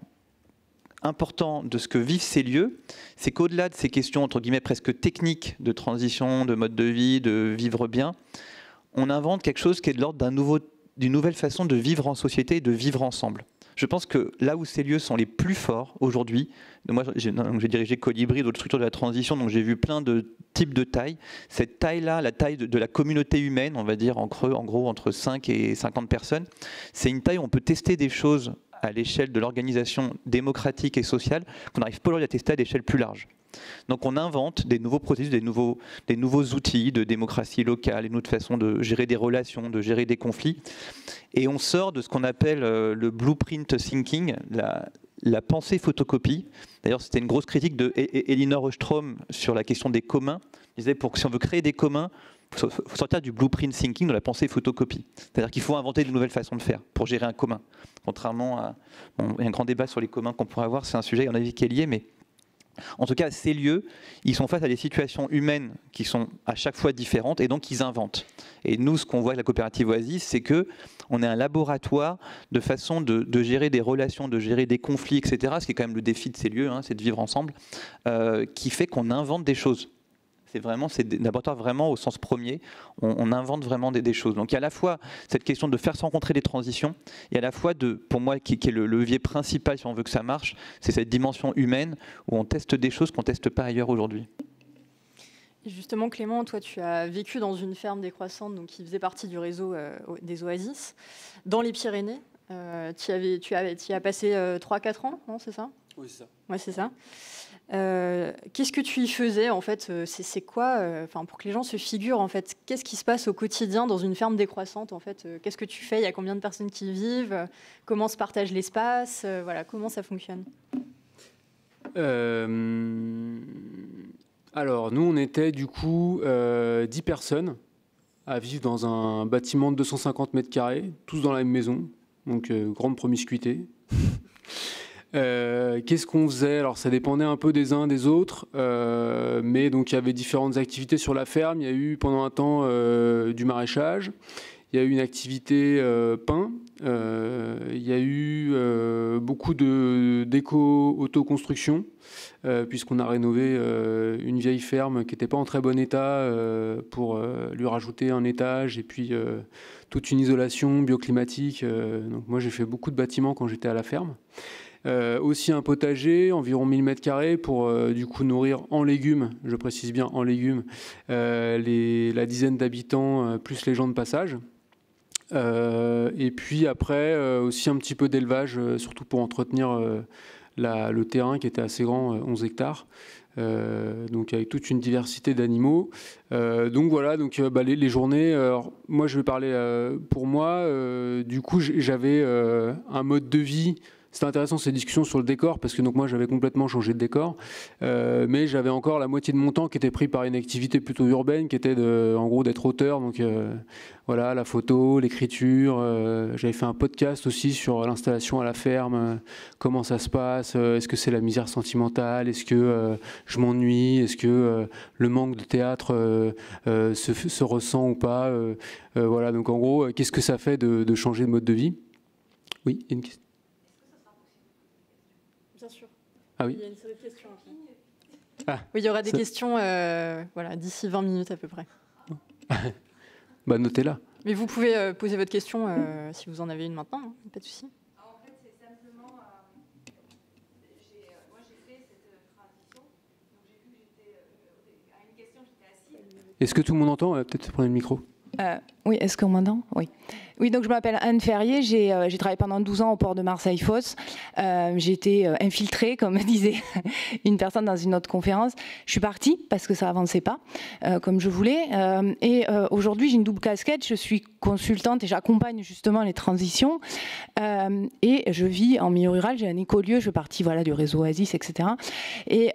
important de ce que vivent ces lieux, c'est qu'au-delà de ces questions entre guillemets presque techniques de transition, de mode de vie, de vivre bien, on invente quelque chose qui est de l'ordre d'une nouvelle façon de vivre en société et de vivre ensemble. Je pense que là où ces lieux sont les plus forts aujourd'hui, moi j'ai dirigé Colibri, d'autres structures de la transition, donc j'ai vu plein de types de tailles. Cette taille-là, la taille de la communauté humaine, on va dire en gros entre 5 et 50 personnes, c'est une taille où on peut tester des choses à l'échelle de l'organisation démocratique et sociale qu'on n'arrive pas aujourd'hui à tester à l'échelle plus large. Donc on invente des nouveaux processus, des nouveaux outils de démocratie locale, une autre façon de gérer des relations, de gérer des conflits. Et on sort de ce qu'on appelle le blueprint thinking, la pensée photocopie. D'ailleurs, c'était une grosse critique de Elinor Ostrom sur la question des communs. Elle disait si on veut créer des communs, il faut sortir du blueprint thinking, de la pensée photocopie. C'est-à-dire qu'il faut inventer de nouvelles façons de faire pour gérer un commun. Contrairement à... il y a un grand débat sur les communs qu'on pourrait avoir, c'est un sujet, à mon avis, qui est lié, mais en tout cas, ces lieux, ils sont face à des situations humaines qui sont à chaque fois différentes et donc ils inventent. Et nous, ce qu'on voit avec la coopérative Oasis, c'est qu'on est un laboratoire de façon de gérer des relations, de gérer des conflits, etc. Ce qui est quand même le défi de ces lieux, c'est de vivre ensemble, qui fait qu'on invente des choses. C'est des laboratoires vraiment au sens premier, on invente vraiment des choses. Donc il y a à la fois cette question de faire se rencontrer des transitions, et à la fois, pour moi, qui est le levier principal si on veut que ça marche, c'est cette dimension humaine où on teste des choses qu'on ne teste pas ailleurs aujourd'hui. Et justement, Clément, toi, tu as vécu dans une ferme décroissante donc, qui faisait partie du réseau des Oasis, dans les Pyrénées. Tu y as passé 3-4 ans, non, c'est ça ? Oui, c'est ça. Ouais, c'est ça. Qu'est-ce que tu y faisais en fait c'est quoi pour que les gens se figurent en fait qu'est-ce qui se passe au quotidien dans une ferme décroissante en fait qu'est-ce que tu fais, il y a combien de personnes qui y vivent, comment se partage l'espace, voilà, comment ça fonctionne? Alors nous on était du coup 10 personnes à vivre dans un bâtiment de 250 mètres carrés, tous dans la même maison, donc grande promiscuité. Qu'est-ce qu'on faisait? Alors ça dépendait un peu des uns des autres, mais donc il y avait différentes activités sur la ferme. Il y a eu pendant un temps du maraîchage, il y a eu une activité pain, il y a eu beaucoup d'éco-autoconstruction, puisqu'on a rénové une vieille ferme qui n'était pas en très bon état pour lui rajouter un étage et puis toute une isolation bioclimatique. Donc moi j'ai fait beaucoup de bâtiments quand j'étais à la ferme. Aussi un potager, environ 1000 m² pour du coup nourrir en légumes, je précise bien en légumes, la dizaine d'habitants plus les gens de passage. Et puis après aussi un petit peu d'élevage, surtout pour entretenir le terrain qui était assez grand, 11 hectares. Donc avec toute une diversité d'animaux. Donc voilà, donc les journées. Alors, moi je vais parler pour moi. Du coup j'avais un mode de vie. C'était intéressant ces discussions sur le décor parce que donc moi j'avais complètement changé de décor, mais j'avais encore la moitié de mon temps qui était pris par une activité plutôt urbaine, qui était en gros d'être auteur. Donc voilà, la photo, l'écriture. J'avais fait un podcast aussi sur l'installation à la ferme, comment ça se passe, est-ce que c'est la misère sentimentale, est-ce que je m'ennuie, est-ce que le manque de théâtre se ressent ou pas. Voilà, donc en gros, qu'est-ce que ça fait de changer de mode de vie? Oui, il y a une question. Bien sûr. Ah oui. Il y a une série de questions. Ah, oui, il y aura des questions voilà, d'ici 20 minutes à peu près. Bah, notez-la. Mais vous pouvez poser votre question si vous en avez une maintenant, hein, pas de souci. En fait, c'est simplement... moi, j'ai fait cette transition. Donc, j'ai vu que j'étais... à une question, j'étais assise. Est-ce que tout le monde entend? Peut-être prendre le micro. Oui, est-ce qu'on m'entend? Oui. Oui, donc je m'appelle Anne Ferrier, j'ai travaillé pendant 12 ans au port de Marseille-Fos. J'ai été infiltrée, comme disait une personne dans une autre conférence. Je suis partie parce que ça avançait pas comme je voulais. Aujourd'hui, j'ai une double casquette. Je suis consultante et j'accompagne justement les transitions. Et je vis en milieu rural, j'ai un écolieu, je fais partie du réseau Oasis, etc. Et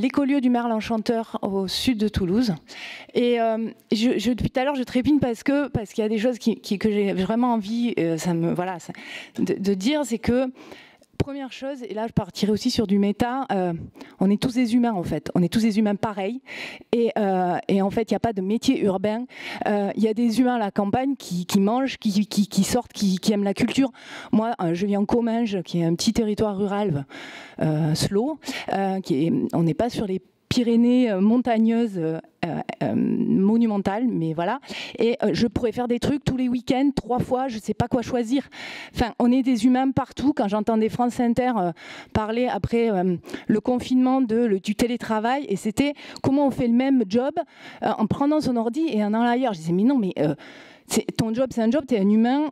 l'écolieu du Merle Enchanteur au sud de Toulouse. Et depuis tout à l'heure, je trépigne parce qu'il y a des choses que j'ai vraiment envie de dire, c'est que première chose, et là je partirai aussi sur du méta, on est tous des humains en fait, on est tous des humains pareils, et en fait il n'y a pas de métier urbain, il y a des humains à la campagne qui mangent, qui sortent, qui aiment la culture. Moi je vis en Comminges, qui est un petit territoire rural slow, on n'est pas sur les Pyrénées montagneuses monumentales, mais voilà. Et je pourrais faire des trucs tous les week-ends, 3 fois, je ne sais pas quoi choisir. Enfin, on est des humains partout. Quand j'entendais France Inter parler après le confinement du télétravail, et c'était comment on fait le même job en prenant son ordi et en allant ailleurs. Je disais, mais non, mais... ton job, c'est un job, tu es un humain,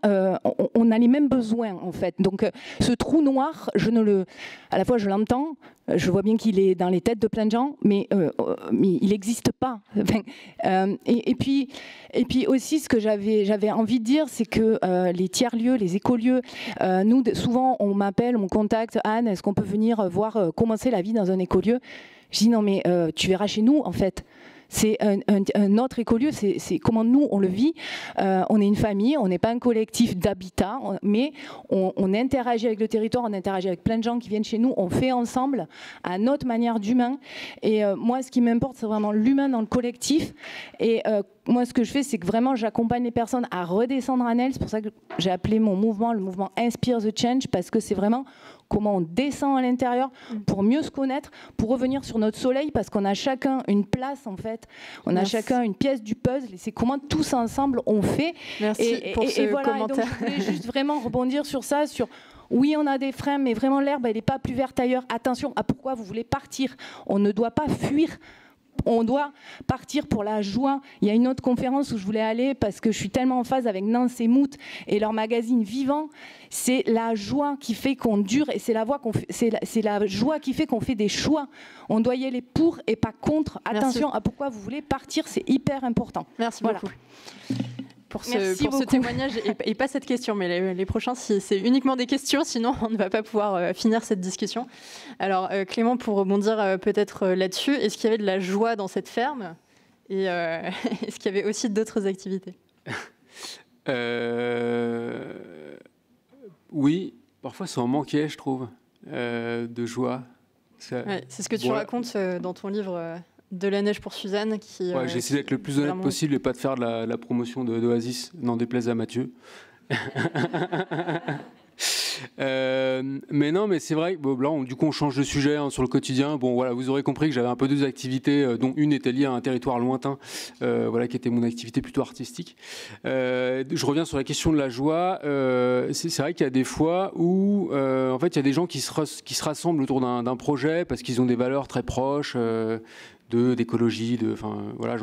on a les mêmes besoins en fait. Donc ce trou noir, à la fois je l'entends, je vois bien qu'il est dans les têtes de plein de gens, mais il n'existe pas. Et puis aussi, ce que j'avais envie de dire, c'est que les tiers-lieux, les écolieux, nous, souvent on m'appelle, on me contacte, Anne, est-ce qu'on peut venir voir comment c'est la vie dans un écolieu? Je dis non, mais tu verras chez nous en fait. C'est un autre écolieu, c'est comment nous on le vit. On est une famille, on n'est pas un collectif d'habitat, mais on interagit avec le territoire, on interagit avec plein de gens qui viennent chez nous, on fait ensemble à notre manière d'humain. Et moi, ce qui m'importe, c'est vraiment l'humain dans le collectif. Et moi, ce que je fais, c'est que vraiment, j'accompagne les personnes à redescendre en elles. C'est pour ça que j'ai appelé mon mouvement le mouvement Inspire the Change, parce que c'est vraiment comment on descend à l'intérieur pour mieux se connaître, pour revenir sur notre soleil, parce qu'on a chacun une place en fait, on a chacun une pièce du puzzle, et c'est comment tous ensemble on fait. Merci pour ce commentaire. Et donc, je voulais juste vraiment rebondir sur ça, oui, on a des freins, mais vraiment l'herbe, elle n'est pas plus verte ailleurs. Attention à pourquoi vous voulez partir. On ne doit pas fuir. On doit partir pour la joie. Il y a une autre conférence où je voulais aller parce que je suis tellement en phase avec Nance et Mout et leur magazine Vivant. C'est la joie qui fait qu'on dure et c'est la joie qui fait qu'on fait des choix. On doit y aller pour et pas contre. Attention à pourquoi vous voulez partir, c'est hyper important. Merci beaucoup. Pour ce témoignage et pas cette question, mais les prochains, c'est uniquement des questions, sinon on ne va pas pouvoir finir cette discussion. Alors Clément, pour rebondir peut-être là-dessus, est-ce qu'il y avait de la joie dans cette ferme et est-ce qu'il y avait aussi d'autres activités? Oui, parfois ça en manquait, je trouve, de joie. Ouais, c'est ce que tu racontes dans ton livre De la neige pour Suzanne. J'ai essayé d'être le plus honnête possible et pas de faire de la promotion d'Oasis, n'en déplaise à Mathieu. Mais non, mais c'est vrai que là, du coup, on change de sujet sur le quotidien. Bon, voilà, vous aurez compris que j'avais un peu 2 activités, dont une était liée à un territoire lointain, qui était mon activité plutôt artistique. Je reviens sur la question de la joie. C'est vrai qu'il y a des fois où, en fait, il y a des gens qui se rassemblent autour d'un projet parce qu'ils ont des valeurs très proches. D'écologie, voilà,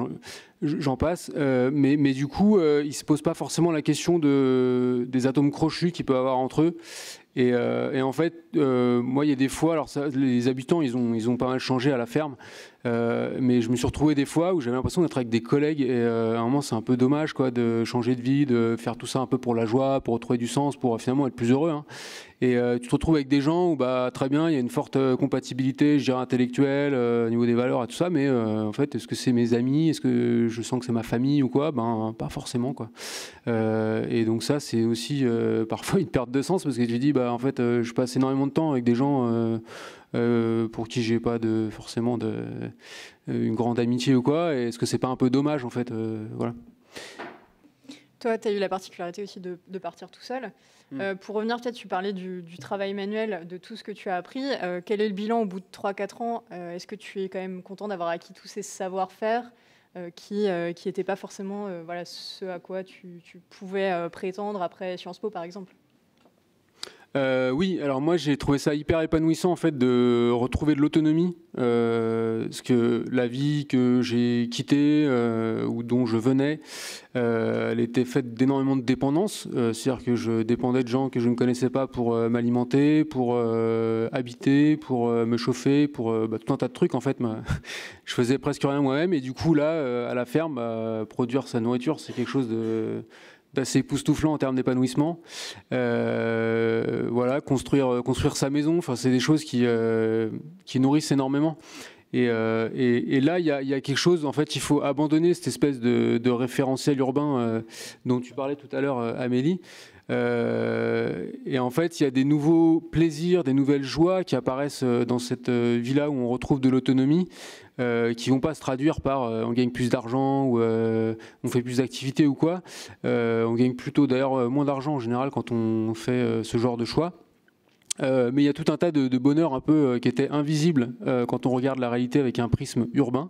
j'en passe. Mais du coup, ils ne se posent pas forcément la question des atomes crochus qu'ils peuvent avoir entre eux. Et en fait, moi, il y a des fois, alors les habitants, ils ont pas mal changé à la ferme, mais je me suis retrouvé des fois où j'avais l'impression d'être avec des collègues et à un moment, c'est un peu dommage de changer de vie, de faire tout ça un peu pour la joie, pour retrouver du sens, pour finalement être plus heureux. Hein. Et tu te retrouves avec des gens où très bien, il y a une forte compatibilité, je dirais intellectuelle, au niveau des valeurs et tout ça, mais en fait, est-ce que c'est mes amis, est-ce que je sens que c'est ma famille ou quoi? Pas forcément, quoi. Et donc ça, c'est aussi parfois une perte de sens parce que tu dis, en fait, je passe énormément de temps avec des gens pour qui j'ai pas forcément une grande amitié ou quoi. Et est-ce que c'est pas un peu dommage, en fait, voilà. Toi, tu as eu la particularité aussi de partir tout seul. Pour revenir, peut-être, tu parlais du travail manuel, de tout ce que tu as appris. Quel est le bilan au bout de 3-4 ans? Est-ce que tu es quand même content d'avoir acquis tous ces savoir-faire qui n'étaient pas forcément ce à quoi tu pouvais prétendre après Sciences Po, par exemple? Oui, alors moi j'ai trouvé ça hyper épanouissant en fait de retrouver de l'autonomie, parce que la vie que j'ai quittée ou dont je venais, elle était faite d'énormément de dépendance, c'est-à-dire que je dépendais de gens que je ne connaissais pas pour m'alimenter, pour habiter, pour me chauffer, pour tout un tas de trucs en fait. Je faisais presque rien moi-même et du coup là, à la ferme, produire sa nourriture, c'est quelque chose d'assez époustouflant en termes d'épanouissement. Voilà, construire sa maison, enfin, c'est des choses qui nourrissent énormément. Et là, il y a quelque chose, en fait, il faut abandonner cette espèce de référentiel urbain dont tu parlais tout à l'heure, Amélie. Et en fait, il y a des nouveaux plaisirs, des nouvelles joies qui apparaissent dans cette vie-là où on retrouve de l'autonomie, qui vont pas se traduire par on gagne plus d'argent ou on fait plus d'activités ou quoi. On gagne plutôt d'ailleurs moins d'argent en général quand on fait ce genre de choix. Mais il y a tout un tas de bonheur un peu qui était invisible quand on regarde la réalité avec un prisme urbain.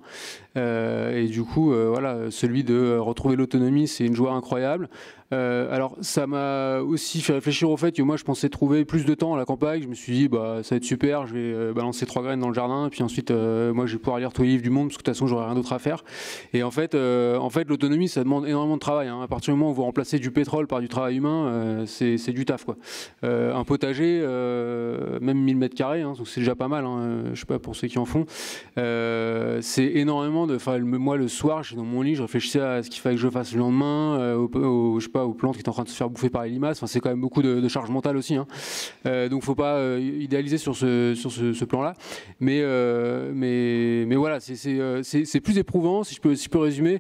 Et du coup, voilà, celui de retrouver l'autonomie, c'est une joie incroyable. Alors, ça m'a aussi fait réfléchir au fait que moi, je pensais trouver plus de temps à la campagne. Je me suis dit, bah, ça va être super, je vais balancer 3 graines dans le jardin, et puis ensuite, moi, je vais pouvoir lire tous les livres du monde, parce que de toute façon, j'aurai rien d'autre à faire. Et en fait, l'autonomie, ça demande énormément de travail. Hein. À partir du moment où vous remplacez du pétrole par du travail humain, c'est du taf, quoi. Un potager, même 1000 mètres carrés, hein, donc c'est déjà pas mal. Hein, je sais pas pour ceux qui en font. C'est énormément de. Enfin, moi, le soir, j'étais dans mon lit, je réfléchissais à ce qu'il fallait que je fasse le lendemain, je sais pas, aux plantes qui étaient en train de se faire bouffer par les limaces. Enfin, c'est quand même beaucoup de charge mentale aussi. Hein. Donc, faut pas idéaliser sur ce plan-là. Mais voilà, c'est plus éprouvant, si je peux résumer.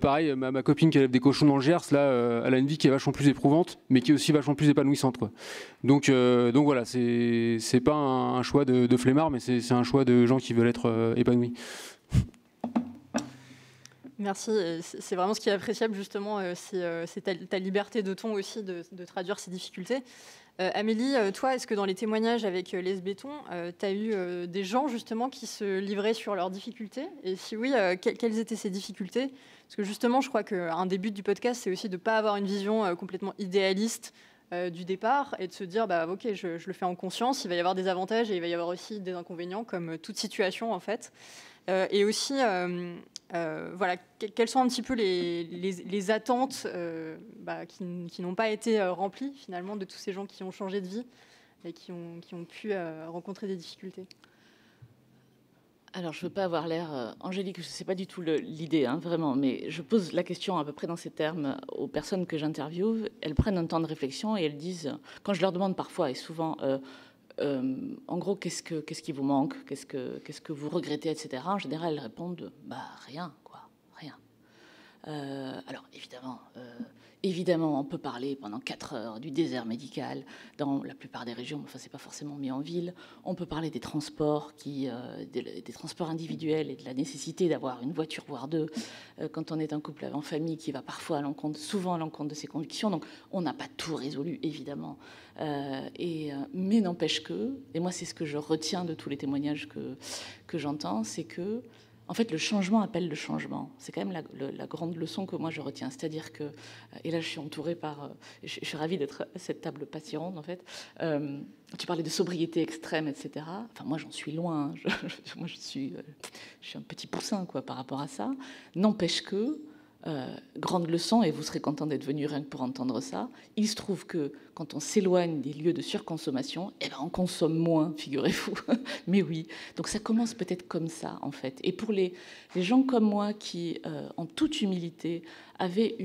Pareil, ma copine qui élève des cochons dans le Gers, là, elle a une vie qui est vachement plus éprouvante, mais qui est aussi vachement plus épanouissante, quoi. Donc voilà, c'est pas un choix de flemmard, mais c'est un choix de gens qui veulent être épanouis. Merci. C'est vraiment ce qui est appréciable, justement, c'est ta liberté de ton aussi de traduire ces difficultés. Amélie, toi, est-ce que dans les témoignages avec Les Béton, tu as eu des gens, justement, qui se livraient sur leurs difficultés? Et si oui, quelles étaient ces difficultés? Parce que, justement, je crois qu'un des buts du podcast, c'est aussi de ne pas avoir une vision complètement idéaliste du départ et de se dire, bah, ok, je le fais en conscience, il va y avoir des avantages et il va y avoir aussi des inconvénients, comme toute situation, en fait. Et aussi, voilà, quelles sont un petit peu les attentes qui n'ont pas été remplies finalement de tous ces gens qui ont changé de vie et qui ont pu rencontrer des difficultés? Alors, je ne veux pas avoir l'air angélique, je ne sais pas du tout l'idée, hein, vraiment, mais je pose la question à peu près dans ces termes aux personnes que j'interviewe. Elles prennent un temps de réflexion et elles disent, quand je leur demande parfois et souvent... en gros, qu'est-ce qui vous manque, qu'est-ce que vous regrettez, etc. En général, elles répondent, rien, quoi, rien. Alors, évidemment, on peut parler pendant 4 heures du désert médical dans la plupart des régions. Enfin, c'est pas forcément mis en ville. On peut parler des transports, des transports individuels et de la nécessité d'avoir une voiture, voire 2, quand on est un couple en famille qui va parfois souvent à l'encontre de ses convictions. Donc, on n'a pas tout résolu, évidemment. Mais n'empêche que, et moi c'est ce que je retiens de tous les témoignages que j'entends, c'est que en fait le changement appelle le changement. C'est quand même la grande leçon que moi je retiens. C'est-à-dire que, et là je suis entourée par, je suis ravie d'être à cette table passionnante en fait. Tu parlais de sobriété extrême, etc. Enfin moi j'en suis loin. Moi je suis un petit poussin quoi par rapport à ça. N'empêche que grande leçon, et vous serez content d'être venu rien que pour entendre ça, il se trouve que quand on s'éloigne des lieux de surconsommation, on consomme moins, figurez-vous. Mais oui, donc ça commence peut-être comme ça, en fait. Et pour les gens comme moi qui, en toute humilité, avaient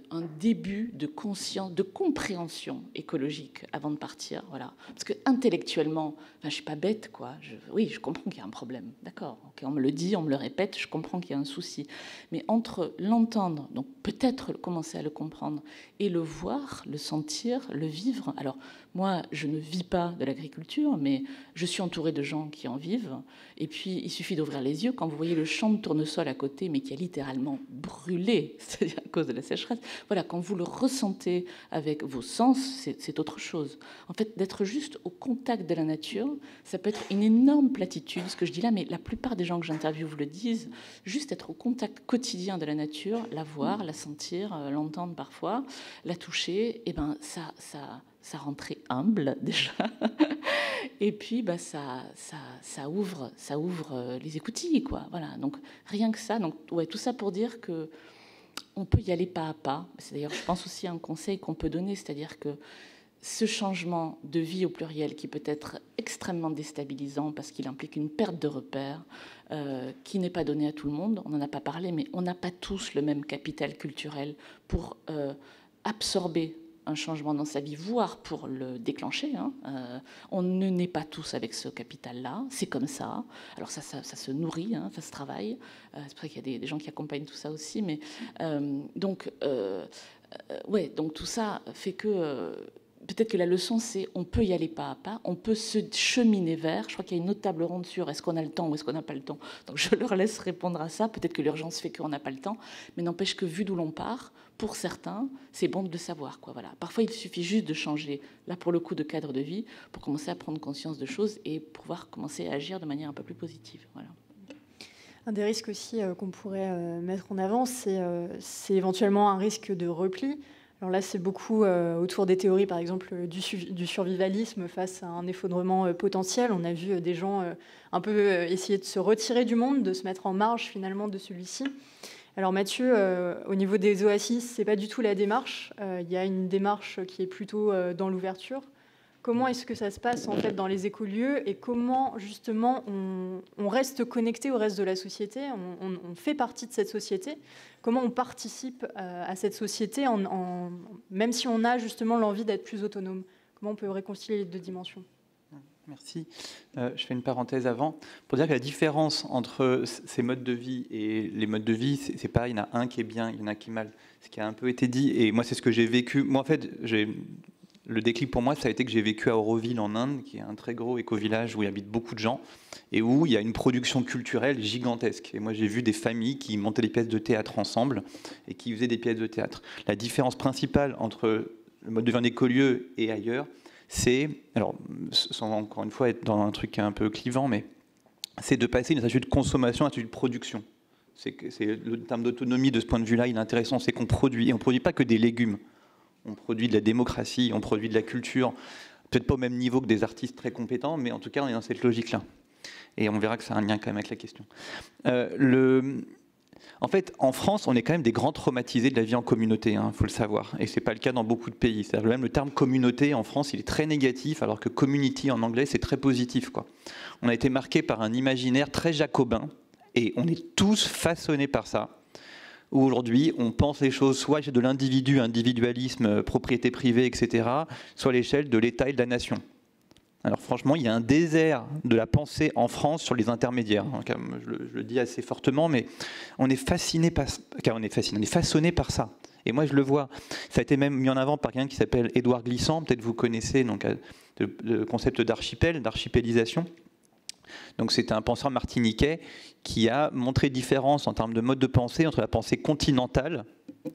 un début de conscience, de compréhension écologique avant de partir, voilà. Parce que intellectuellement, je suis pas bête, quoi. Oui, je comprends qu'il y a un problème, d'accord. Okay, on me le dit, on me le répète, je comprends qu'il y a un souci. Mais entre l'entendre, donc peut-être commencer à le comprendre, et le voir, le sentir, le vivre. Alors, moi, je ne vis pas de l'agriculture, mais je suis entourée de gens qui en vivent. Et puis, il suffit d'ouvrir les yeux quand vous voyez le champ de tournesol à côté, mais qui a littéralement brûlé, c'est-à-dire à cause de la sécheresse. Voilà, quand vous le ressentez avec vos sens, c'est autre chose. En fait, d'être juste au contact de la nature, ça peut être une énorme platitude, ce que je dis là, mais la plupart des gens que j'interviewe vous le disent. Juste être au contact quotidien de la nature, la voir, la sentir, l'entendre parfois, la toucher, ça ça rend très humble déjà. Et puis ça ouvre les écoutilles, quoi. Voilà. Donc rien que ça. Donc ouais, tout ça pour dire que on peut y aller pas à pas. C'est d'ailleurs, je pense aussi un conseil qu'on peut donner, c'est-à-dire que ce changement de vie au pluriel qui peut être extrêmement déstabilisant parce qu'il implique une perte de repères qui n'est pas donnée à tout le monde. On n'en a pas parlé, mais on n'a pas tous le même capital culturel pour absorber un changement dans sa vie, voire pour le déclencher. On ne naît pas tous avec ce capital-là, c'est comme ça. Alors ça se nourrit, ça se travaille. C'est pour ça qu'il y a des gens qui accompagnent tout ça aussi. Mais donc tout ça fait que peut-être que la leçon, c'est on peut y aller pas à pas, on peut se cheminer vers. Je crois qu'il y a une autre table ronde sur est-ce qu'on a le temps ou est-ce qu'on n'a pas le temps. Donc je leur laisse répondre à ça. Peut-être que l'urgence fait qu'on n'a pas le temps, mais n'empêche que vu d'où l'on part, pour certains, c'est bon de le savoir, quoi. Voilà. Parfois, il suffit juste de changer, là pour le coup, de cadre de vie, pour commencer à prendre conscience de choses et pouvoir commencer à agir de manière un peu plus positive. Voilà. Un des risques aussi qu'on pourrait mettre en avant, c'est éventuellement un risque de repli. Alors là, c'est beaucoup autour des théories, par exemple, du survivalisme face à un effondrement potentiel. On a vu des gens un peu essayer de se retirer du monde, de se mettre en marge finalement de celui-ci. Alors Mathieu, au niveau des oasis, c'est pas du tout la démarche. Il y a une démarche qui est plutôt dans l'ouverture. Comment est-ce que ça se passe en fait dans les écolieux et comment justement on reste connecté au reste de la société, on fait partie de cette société. Comment on participe à cette société même si on a justement l'envie d'être plus autonome. Comment on peut réconcilier les deux dimensions? Merci. Je fais une parenthèse avant pour dire que la différence entre ces modes de vie et les modes de vie, c'est pas il y en a un qui est bien, il y en a un qui est mal. Ce qui a un peu été dit, et moi c'est ce que j'ai vécu. Moi en fait, le déclic pour moi, ça a été que j'ai vécu à Auroville en Inde, qui est un très gros éco-village où il habite beaucoup de gens et où il y a une production culturelle gigantesque. Et moi j'ai vu des familles qui montaient des pièces de théâtre ensemble et qui faisaient des pièces de théâtre. La différence principale entre le mode de vie en écolieu et ailleurs, c'est, alors sans encore une fois être dans un truc un peu clivant, mais c'est de passer d'une statut de consommation à un statut de production. Le terme d'autonomie de ce point de vue-là, il est intéressant, c'est qu'on produit, et on ne produit pas que des légumes. On produit de la démocratie, on produit de la culture, peut-être pas au même niveau que des artistes très compétents, mais en tout cas on est dans cette logique-là. Et on verra que ça a un lien quand même avec la question. En fait, en France, on est quand même des grands traumatisés de la vie en communauté, faut le savoir. Et ce n'est pas le cas dans beaucoup de pays. C'est-à-dire même le terme communauté en France, il est très négatif, alors que community en anglais, c'est très positif, quoi. On a été marqué par un imaginaire très jacobin, et on est tous façonnés par ça. Où aujourd'hui, on pense les choses soit à l'échelle de l'individu, individualisme, propriété privée, etc., soit à l'échelle de l'État et de la nation. Alors franchement, il y a un désert de la pensée en France sur les intermédiaires. Je le dis assez fortement, mais on est façonné par ça. Et moi, je le vois. Ça a été même mis en avant par quelqu'un qui s'appelle Édouard Glissant. Peut-être vous connaissez donc, le concept d'archipel, d'archipélisation. Donc c'était un penseur martiniquais qui a montré différence en termes de mode de pensée entre la pensée continentale,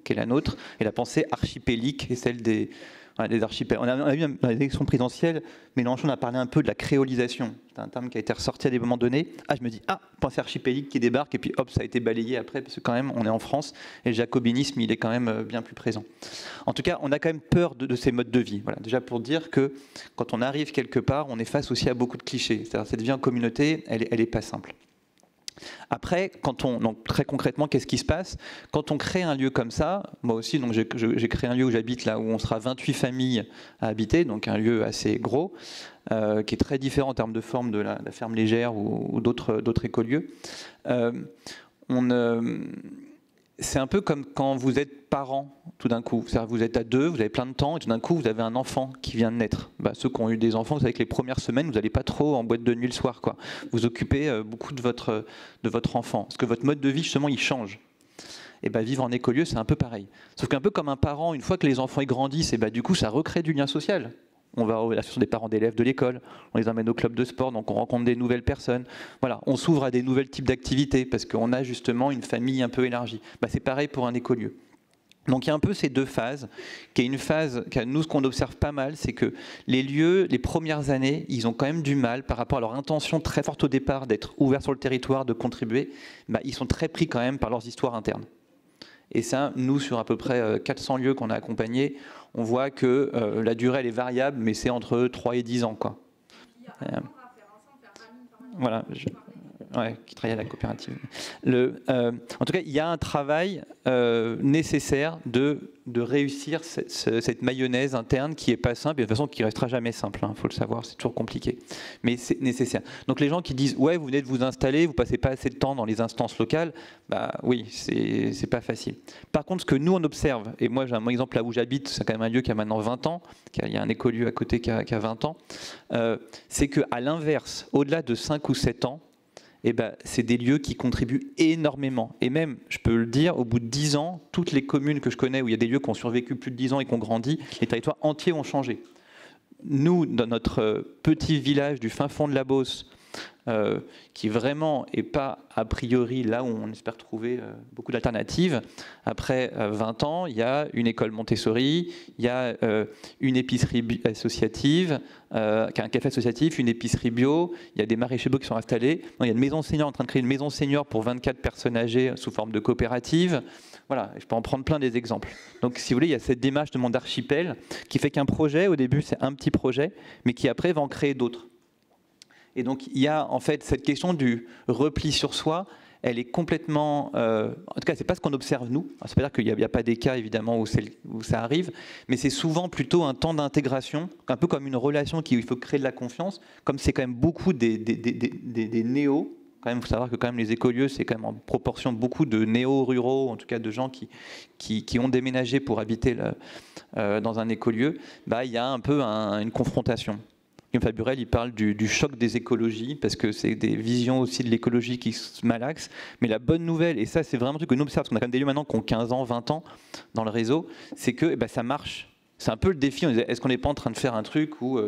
qui est la nôtre, et la pensée archipélique, et celle des archipels. On a vu dans l'élection présidentielle, Mélenchon a parlé un peu de la créolisation. C'est un terme qui a été ressorti à des moments donnés. Je me dis, pensée archipélique qui débarque, et puis hop, ça a été balayé après, parce que quand même, on est en France, et le jacobinisme, il est quand même bien plus présent. En tout cas, on a quand même peur de ces modes de vie. Voilà, déjà pour dire que quand on arrive quelque part, on est face aussi à beaucoup de clichés. C'est-à-dire cette vie en communauté, elle est pas simple. Après, donc très concrètement, qu'est-ce qui se passe? Quand on crée un lieu comme ça, moi aussi, donc j'ai créé un lieu où j'habite, là où on sera 28 familles à habiter, donc un lieu assez gros, qui est très différent en termes de forme de la ferme légère ou d'autres écolieux. C'est un peu comme quand vous êtes parent, tout d'un coup. C'est-à-dire que vous êtes à deux, vous avez plein de temps, et tout d'un coup, vous avez un enfant qui vient de naître. Ceux qui ont eu des enfants, vous savez que les premières semaines, vous n'allez pas trop en boîte de nuit le soir, quoi. Vous occupez beaucoup de votre enfant. Parce que votre mode de vie, justement, il change. Et vivre en écolieu, c'est un peu pareil. Sauf qu'un peu comme un parent, une fois que les enfants grandissent, du coup, ça recrée du lien social. On va à l'association des parents d'élèves de l'école, on les emmène au club de sport, donc on rencontre des nouvelles personnes. Voilà, on s'ouvre à des nouveaux types d'activités parce qu'on a justement une famille un peu élargie. C'est pareil pour un écolieu. Donc il y a un peu ces deux phases, qui est une phase, nous ce qu'on observe pas mal, c'est que les lieux, les premières années, ils ont quand même du mal par rapport à leur intention très forte au départ d'être ouverts sur le territoire, de contribuer, ils sont très pris quand même par leurs histoires internes. Et ça, nous, sur à peu près 400 lieux qu'on a accompagnés, on voit que la durée, elle est variable, mais c'est entre 3 et 10 ans, quoi. Voilà. Ouais, qui travaille à la coopérative. En tout cas, il y a un travail nécessaire de réussir cette mayonnaise interne qui n'est pas simple, et de toute façon qui ne restera jamais simple, il faut le savoir, c'est toujours compliqué. Mais c'est nécessaire. Donc les gens qui disent « ouais, vous venez de vous installer, vous ne passez pas assez de temps dans les instances locales », bah oui, c'est pas facile. Par contre, ce que nous on observe, et moi j'ai un exemple là où j'habite, c'est quand même un lieu qui a maintenant 20 ans, il y a un écolieu à côté qui a 20 ans, c'est qu'à l'inverse, au-delà de 5 ou 7 ans, eh ben, c'est des lieux qui contribuent énormément. Et même, je peux le dire, au bout de 10 ans, toutes les communes que je connais où il y a des lieux qui ont survécu plus de 10 ans et qui ont grandi, les territoires entiers ont changé. Nous, dans notre petit village du fin fond de la Beauce, qui vraiment n'est pas a priori là où on espère trouver beaucoup d'alternatives. Après 20 ans, il y a une école Montessori, il y a une épicerie associative, un café associatif, une épicerie bio, il y a des maraîchers bio qui sont installés. Il y a une maison senior en train de créer une maison senior pour 24 personnes âgées sous forme de coopérative. Voilà, je peux en prendre plein des exemples. Donc si vous voulez, il y a cette démarche de monde archipel qui fait qu'un projet, au début c'est un petit projet, mais qui après va en créer d'autres. Et donc, il y a en fait cette question du repli sur soi, elle est complètement... en tout cas, ce n'est pas ce qu'on observe nous. Ça ne veut pas dire qu'il n'y a pas des cas, évidemment, où ça arrive, mais c'est souvent plutôt un temps d'intégration, un peu comme une relation où il faut créer de la confiance, comme c'est quand même beaucoup des néos. Quand même, il faut savoir que quand même, les écolieux, c'est quand même en proportion beaucoup de néo-ruraux, en tout cas de gens qui ont déménagé pour habiter dans un écolieu. Bah, il y a un peu une confrontation. Guillaume Faburel, il parle du choc des écologies, parce que c'est des visions aussi de l'écologie qui se malaxent. Mais la bonne nouvelle, et ça c'est vraiment un truc que nous observons, parce qu'on a quand même des lieux maintenant qui ont 15 ans, 20 ans dans le réseau, c'est que ça marche. C'est un peu le défi, est-ce qu'on n'est pas en train de faire un truc où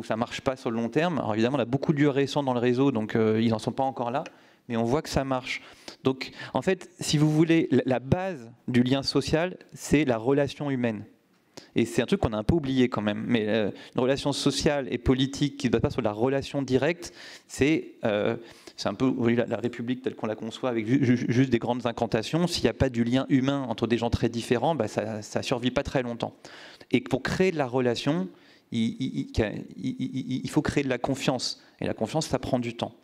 ça ne marche pas sur le long terme? Alors évidemment, on a beaucoup de lieux récents dans le réseau, donc ils n'en sont pas encore là, mais on voit que ça marche. Donc en fait, si vous voulez, la base du lien social, c'est la relation humaine. Et c'est un truc qu'on a un peu oublié quand même. Mais une relation sociale et politique qui ne se base pas sur la relation directe, c'est un peu la République telle qu'on la conçoit, avec juste des grandes incantations. S'il n'y a pas du lien humain entre des gens très différents, ça ne survit pas très longtemps. Et pour créer de la relation, il faut créer de la confiance. Et la confiance, ça prend du temps.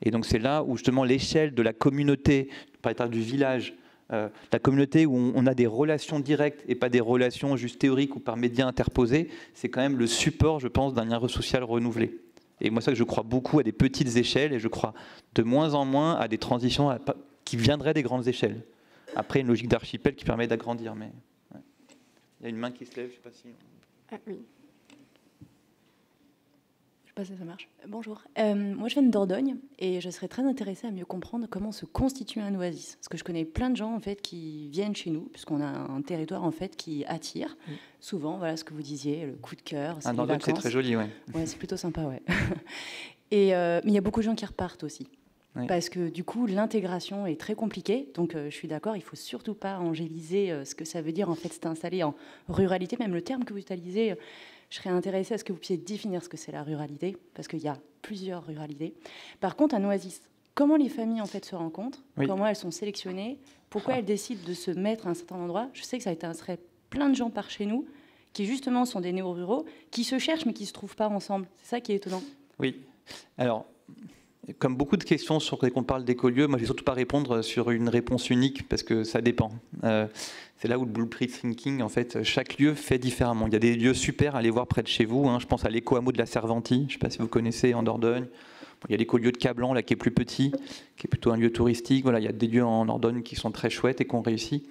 Et donc c'est là où justement l'échelle de la communauté, par exemple du village, la communauté où on a des relations directes et pas des relations juste théoriques ou par médias interposés, c'est quand même le support, je pense, d'un lien social renouvelé. Et moi, ça que je crois beaucoup à des petites échelles, et je crois de moins en moins à des transitions qui viendraient des grandes échelles. Après, une logique d'archipel qui permet d'agrandir. Mais ouais. Il y a une main qui se lève, je ne sais pas si... Ah oui. Je sais pas si ça marche. Bonjour. Moi, je viens de Dordogne et je serais très intéressée à mieux comprendre comment se constitue un oasis. Parce que je connais plein de gens en fait qui viennent chez nous, puisqu'on a un territoire en fait qui attire. Souvent, voilà ce que vous disiez, le coup de cœur. Dordogne, c'est très joli, ouais. Ouais, c'est plutôt sympa, ouais. Mais il y a beaucoup de gens qui repartent aussi. Oui. Parce que du coup, l'intégration est très compliquée. Donc, je suis d'accord, il ne faut surtout pas angéliser ce que ça veut dire en fait s'installer en ruralité. Même le terme que vous utilisez, je serais intéressée à ce que vous puissiez définir ce que c'est la ruralité, parce qu'il y a plusieurs ruralités. Par contre, un oasis, comment les familles en fait se rencontrent, comment elles sont sélectionnées, pourquoi elles décident de se mettre à un certain endroit. Je sais que ça intéresserait plein de gens par chez nous qui justement sont des néo-ruraux, qui se cherchent mais qui ne se trouvent pas ensemble. C'est ça qui est étonnant. Oui. Alors, comme beaucoup de questions sur lesquelles on parle d'écolieux, moi je ne vais surtout pas répondre sur une réponse unique parce que ça dépend. C'est là où le blueprint thinking, en fait, chaque lieu fait différemment. Il y a des lieux super à aller voir près de chez vous. Je pense à l'éco-hameau de la Serventie, je ne sais pas si vous connaissez, en Dordogne. Il y a l'écolieu de Cablan, là, qui est plus petit, qui est plutôt un lieu touristique. Voilà, il y a des lieux en Dordogne qui sont très chouettes et qui ont réussi.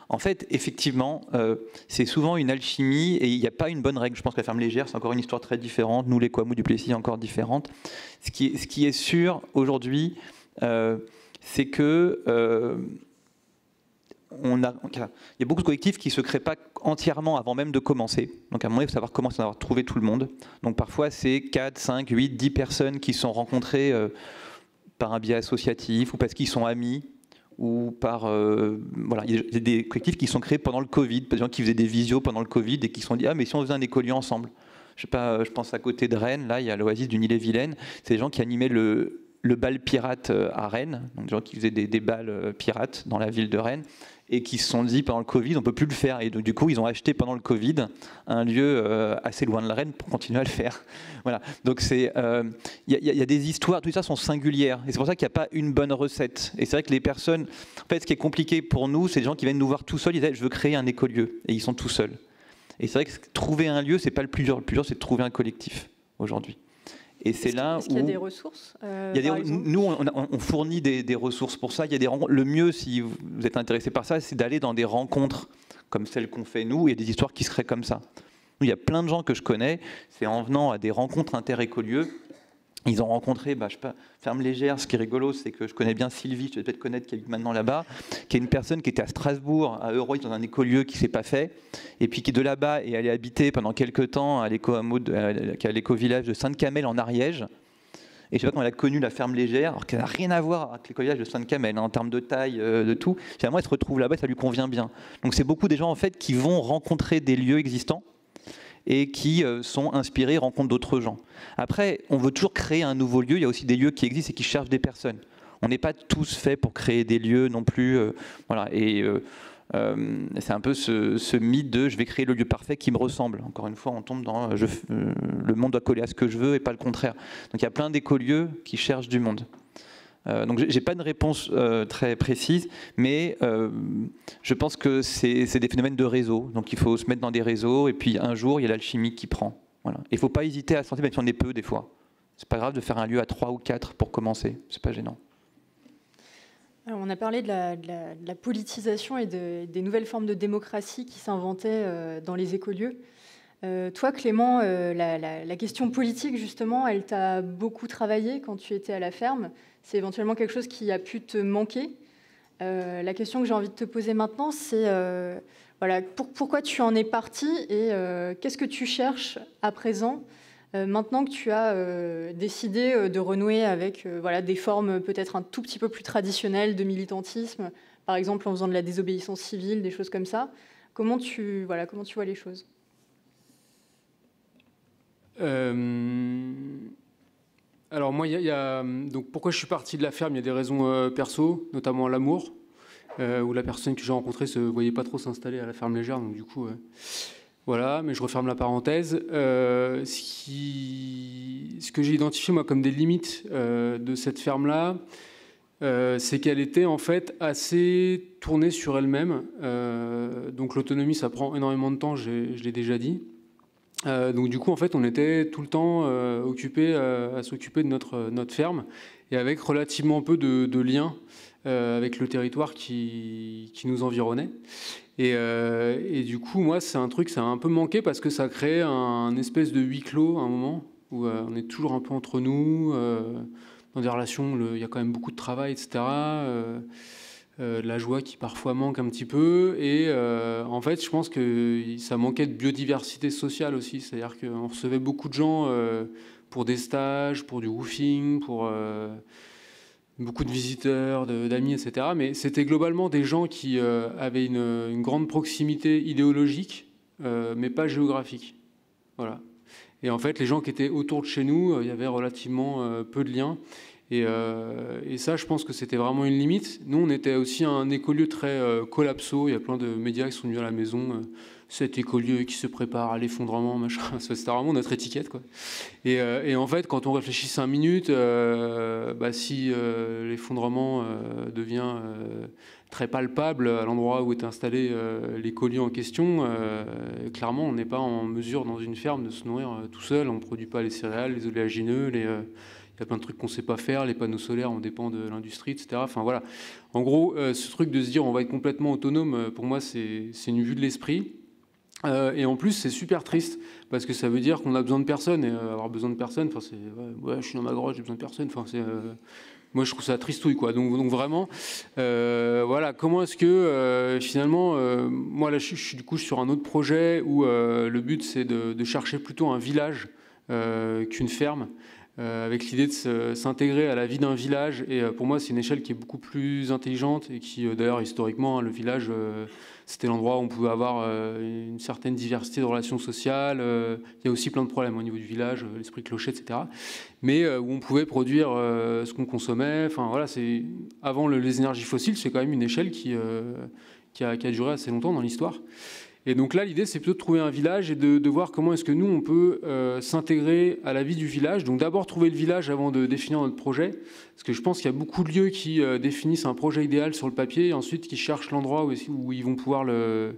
En fait, effectivement, c'est souvent une alchimie et il n'y a pas une bonne règle. Je pense que la Ferme Légère, c'est encore une histoire très différente. Nous, l'éco-hameau du Plessis, encore différente. Ce qui est sûr aujourd'hui, c'est que il y a beaucoup de collectifs qui ne se créent pas entièrement avant même de commencer. Donc à un moment, il faut savoir comment avoir trouvé tout le monde. Donc parfois, c'est 4, 5, 8, 10 personnes qui sont rencontrées par un biais associatif ou parce qu'ils sont amis. Ou par... voilà, il y a des collectifs qui sont créés pendant le Covid, des gens qui faisaient des visios pendant le Covid et qui se sont dit « Ah, mais si on faisait un écolieu ensemble ?» Je sais pas, je pense à côté de Rennes, là, il y a l'Oasis du Ille-et-Vilaine. C'est des gens qui animaient le bal pirate à Rennes, donc des gens qui faisaient des bals pirates dans la ville de Rennes. et qui se sont dit pendant le Covid, on ne peut plus le faire. Et donc, du coup, ils ont acheté pendant le Covid un lieu assez loin de la Rennes pour continuer à le faire. Voilà. Donc, il y a des histoires, tout ça sont singulières. Et c'est pour ça qu'il n'y a pas une bonne recette. Et c'est vrai que les personnes, en fait, ce qui est compliqué pour nous, c'est des gens qui viennent nous voir tout seuls, ils disent, je veux créer un écolieu. Et ils sont tout seuls. Et c'est vrai que trouver un lieu, c'est pas le plus dur. Le plus dur, c'est de trouver un collectif aujourd'hui. Et c'est là où... Est-ce qu'il y a des ressources nous, on fournit des ressources pour ça. Il y a des rencontres. Le mieux, si vous êtes intéressé par ça, c'est d'aller dans des rencontres comme celles qu'on fait nous. Il y a des histoires qui seraient comme ça. Nous, il y a plein de gens que je connais. C'est en venant à des rencontres inter-écolieux. Ils ont rencontré, je sais pas, Ferme Légère. Ce qui est rigolo, c'est que je connais bien Sylvie, tu dois peut-être connaître, qui habite maintenant là-bas, qui est une personne qui était à Strasbourg, à Eureuil, dans un écolieu qui ne s'est pas fait, et puis qui de là-bas est allée habiter pendant quelques temps à l'éco-village de Sainte-Camelle en Ariège. Et je sais pas comment elle a connu la Ferme Légère, alors qu'elle n'a rien à voir avec l'éco-village de Sainte-Camelle, en termes de taille, de tout. Finalement, elle se retrouve là-bas, ça lui convient bien. Donc c'est beaucoup des gens en fait qui vont rencontrer des lieux existants et qui sont inspirés, rencontrent d'autres gens. Après, on veut toujours créer un nouveau lieu. Il y a aussi des lieux qui existent et qui cherchent des personnes. On n'est pas tous faits pour créer des lieux non plus. Voilà. Et c'est un peu ce mythe de je vais créer le lieu parfait qui me ressemble. Encore une fois, on tombe dans le monde doit coller à ce que je veux et pas le contraire. Donc il y a plein d'écolieux qui cherchent du monde. Donc je n'ai pas une réponse très précise, mais je pense que c'est des phénomènes de réseau. Donc il faut se mettre dans des réseaux, et puis un jour, il y a l'alchimie qui prend. Voilà. Il ne faut pas hésiter à se lancer, même si on est peu des fois. Ce n'est pas grave de faire un lieu à 3 ou 4 pour commencer, ce n'est pas gênant. Alors, on a parlé de la politisation et des nouvelles formes de démocratie qui s'inventaient dans les écolieux. Toi, Clément, la question politique, justement, elle t'a beaucoup travaillé quand tu étais à la ferme. C'est éventuellement quelque chose qui a pu te manquer. La question que j'ai envie de te poser maintenant, c'est pourquoi tu en es parti et qu'est-ce que tu cherches à présent, maintenant que tu as décidé de renouer avec des formes peut-être un tout petit peu plus traditionnelles de militantisme, par exemple en faisant de la désobéissance civile, des choses comme ça. Comment tu vois les choses ? Alors moi, donc pourquoi je suis parti de la ferme, il y a des raisons perso, notamment l'amour, où la personne que j'ai rencontrée ne se voyait pas trop s'installer à la Ferme Légère, donc du coup, voilà, mais je referme la parenthèse. Ce que j'ai identifié moi comme des limites de cette ferme-là, c'est qu'elle était en fait assez tournée sur elle-même, donc l'autonomie, ça prend énormément de temps, je l'ai déjà dit. Donc du coup, en fait, on était tout le temps occupé à s'occuper de notre ferme et avec relativement peu de liens avec le territoire qui nous environnait. Et du coup, moi, c'est un truc, ça a un peu manqué parce que ça a créé un espèce de huis clos à un moment où on est toujours un peu entre nous, dans des relations, il y a quand même beaucoup de travail, etc., la joie qui parfois manque un petit peu, et en fait je pense que ça manquait de biodiversité sociale aussi, c'est-à-dire qu'on recevait beaucoup de gens pour des stages, pour du roofing, pour beaucoup de visiteurs, d'amis, etc. Mais c'était globalement des gens qui avaient une grande proximité idéologique, mais pas géographique. Voilà. Et en fait les gens qui étaient autour de chez nous, il y avait relativement peu de liens. Et ça, je pense que c'était vraiment une limite. Nous, on était aussi un écolieu très collapso. Il y a plein de médias qui sont venus à la maison. Cet écolieu qui se prépare à l'effondrement, machin. C'était vraiment notre étiquette, quoi. Et en fait, quand on réfléchit 5 minutes, si l'effondrement devient très palpable à l'endroit où est installé l'écolieu en question, clairement, on n'est pas en mesure, dans une ferme, de se nourrir tout seul. On ne produit pas les céréales, les oléagineux, il y a plein de trucs qu'on ne sait pas faire, les panneaux solaires, on dépend de l'industrie, etc. Enfin voilà. En gros, ce truc de se dire on va être complètement autonome, pour moi, c'est une vue de l'esprit. Et en plus, c'est super triste parce que ça veut dire qu'on a besoin de personne. Et avoir besoin de personne, enfin, c'est je suis dans ma grotte, j'ai besoin de personne. Enfin, moi, je trouve ça tristouille, quoi. Donc vraiment, voilà. Comment est-ce que finalement, moi là, je suis du coup sur un autre projet où le but c'est de chercher plutôt un village qu'une ferme. Avec l'idée de s'intégrer à la vie d'un village. Et pour moi, c'est une échelle qui est beaucoup plus intelligente et qui, d'ailleurs, historiquement, le village, c'était l'endroit où on pouvait avoir une certaine diversité de relations sociales. Il y a aussi plein de problèmes au niveau du village, l'esprit clocher, etc. Mais où on pouvait produire ce qu'on consommait. Enfin, voilà, avant les énergies fossiles, c'est quand même une échelle qui a duré assez longtemps dans l'histoire. Et donc là, l'idée, c'est plutôt de trouver un village et de voir comment est-ce que nous, on peut s'intégrer à la vie du village. Donc d'abord, trouver le village avant de définir notre projet. Parce que je pense qu'il y a beaucoup de lieux qui définissent un projet idéal sur le papier et ensuite qui cherchent l'endroit où ils vont pouvoir le